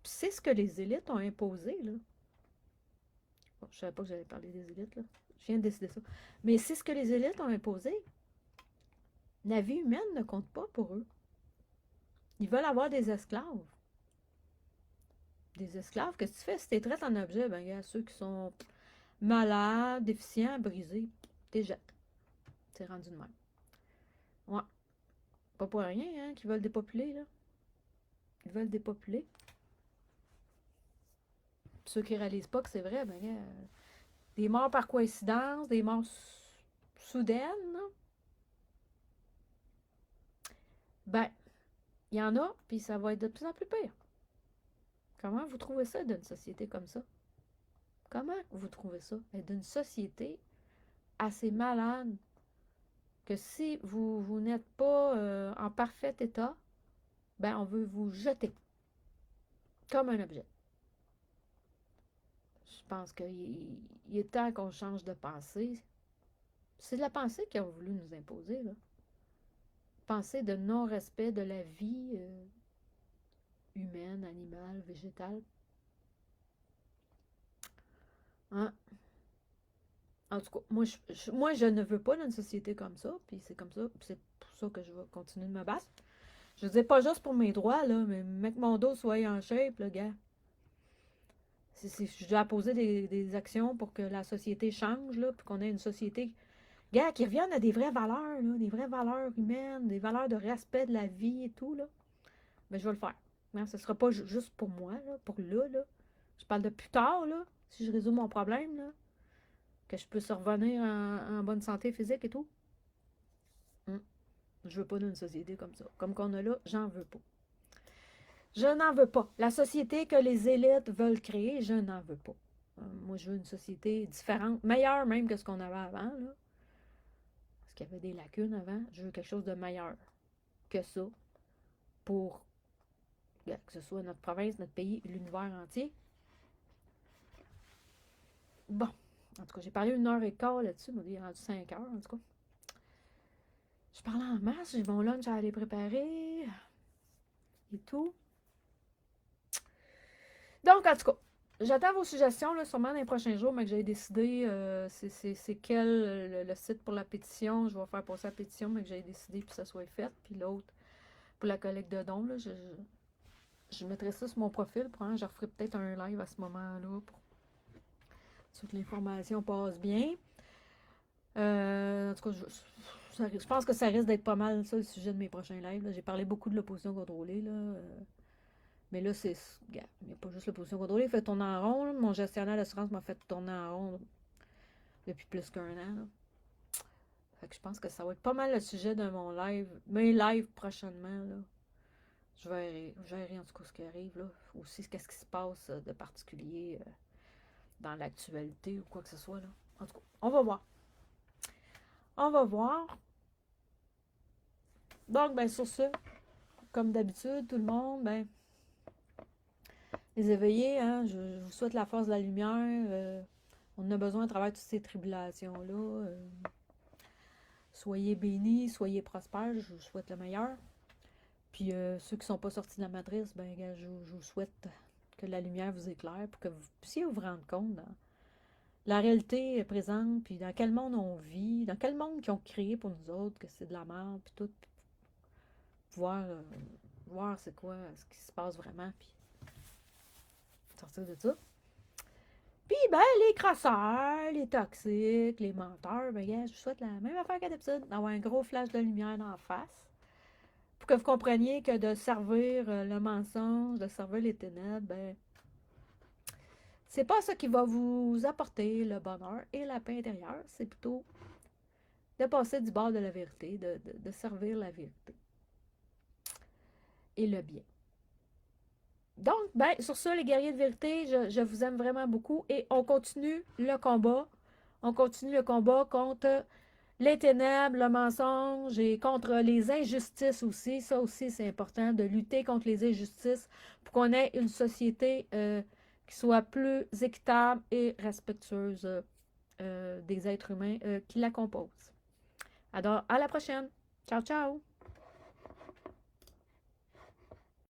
C'est ce que les élites ont imposé, là. Bon, je savais pas que j'allais parler des élites, là. Je viens de décider ça. Mais c'est ce que les élites ont imposé. La vie humaine ne compte pas pour eux. Ils veulent avoir des esclaves. Des esclaves, qu'est-ce que tu fais? Si tu traites en objet, ben, il y a ceux qui sont malades, déficients, brisés, t'es jettes. C'est rendu de même. Ouais. Pas pour rien, hein, qu'ils veulent dépopuler, là. Ils veulent dépopuler. Puis ceux qui réalisent pas que c'est vrai, ben, des morts par coïncidence, des morts soudaines, là. Ben, il y en a, puis ça va être de plus en plus pire. Comment vous trouvez ça d'une société comme ça? Comment vous trouvez ça? D'une société assez malade que si vous n'êtes pas en parfait état, ben on veut vous jeter comme un objet. Je pense qu'il est temps qu'on change de pensée. C'est la pensée qu'ils ont voulu nous imposer, là. Pensée de non-respect de la vie humaine, animale, végétale. Hein? En tout cas, moi, je ne veux pas d'une société comme ça, puis c'est comme ça, puis c'est pour ça que je vais continuer de me battre. Je ne dis pas juste pour mes droits, là, mais que mon dos soit en shape, là, gars. Je dois poser des actions pour que la société change, là, puis qu'on ait une société, gars, qui revienne à des vraies valeurs, là, des vraies valeurs humaines, des valeurs de respect de la vie et tout, là. Ben, je vais le faire. Hein, ce ne sera pas juste pour moi, là, pour là. Je parle de plus tard, là, si je résous mon problème, là, que je puisse revenir en bonne santé physique et tout. Je veux pas d'une société comme ça. Comme qu'on a là, j'en veux pas. Je n'en veux pas. La société que les élites veulent créer, je n'en veux pas. Moi, je veux une société différente, meilleure même que ce qu'on avait avant, là. Parce qu'il y avait des lacunes avant. Je veux quelque chose de meilleur que ça. pour que ce soit notre province, notre pays, l'univers entier. Bon, en tout cas, j'ai parlé 1h15 là-dessus, mais il est rendu 5 heures, en tout cas. Je parlais en masse, j'ai mon lunch à aller préparer et tout. Donc, en tout cas, j'attends vos suggestions, là, sûrement dans les prochains jours, mais que j'ai décidé c'est quel le site pour la pétition. Je vais faire passer la pétition, mais que j'ai décidé que ça soit fait. Puis l'autre, pour la collecte de dons, là, je mettrai ça sur mon profil. Je referai peut-être un live à ce moment-là pour que l'information passe bien. En tout cas, je pense que ça risque d'être pas mal ça le sujet de mes prochains lives. J'ai parlé beaucoup de l'opposition contrôlée. Mais là, il n'y a pas juste l'opposition contrôlée. Il fait tourner en rond. Là. Mon gestionnaire d'assurance m'a fait tourner en rond depuis plus qu'1 an. Là. Fait que je pense que ça va être pas mal le sujet de mon live. Mes lives prochainement. Là. Je verrai en tout cas ce qui arrive. Là. Aussi, qu'est-ce qui se passe de particulier dans l'actualité ou quoi que ce soit. Là. En tout cas, on va voir. On va voir. Donc, ben sur ce, comme d'habitude, tout le monde, ben les éveillés, hein, je vous souhaite la force de la lumière. On en a besoin à travers toutes ces tribulations-là. Soyez bénis, soyez prospères, je vous souhaite le meilleur. Puis ceux qui ne sont pas sortis de la matrice, ben je vous souhaite que la lumière vous éclaire pour que vous puissiez vous rendre compte dans la réalité présente, puis dans quel monde on vit, dans quel monde qu'ils ont créé pour nous autres, que c'est de la merde, puis tout. Puis voir c'est quoi, ce qui se passe vraiment, puis sortir de ça. Puis, ben, les crasseurs, les toxiques, les menteurs, ben, je vous souhaite la même affaire qu'à d'habitude, d'avoir un gros flash de lumière dans la face, pour que vous compreniez que de servir le mensonge, de servir les ténèbres, ben, c'est pas ça qui va vous apporter le bonheur et la paix intérieure, c'est plutôt de passer du bord de la vérité, de servir la vérité et le bien. Donc, ben, sur ça, les guerriers de vérité, je vous aime vraiment beaucoup et on continue le combat. On continue le combat contre les ténèbres, le mensonge et contre les injustices aussi. Ça aussi, c'est important de lutter contre les injustices pour qu'on ait une société qui soit plus équitable et respectueuse des êtres humains qui la composent. Alors, à la prochaine. Ciao, ciao!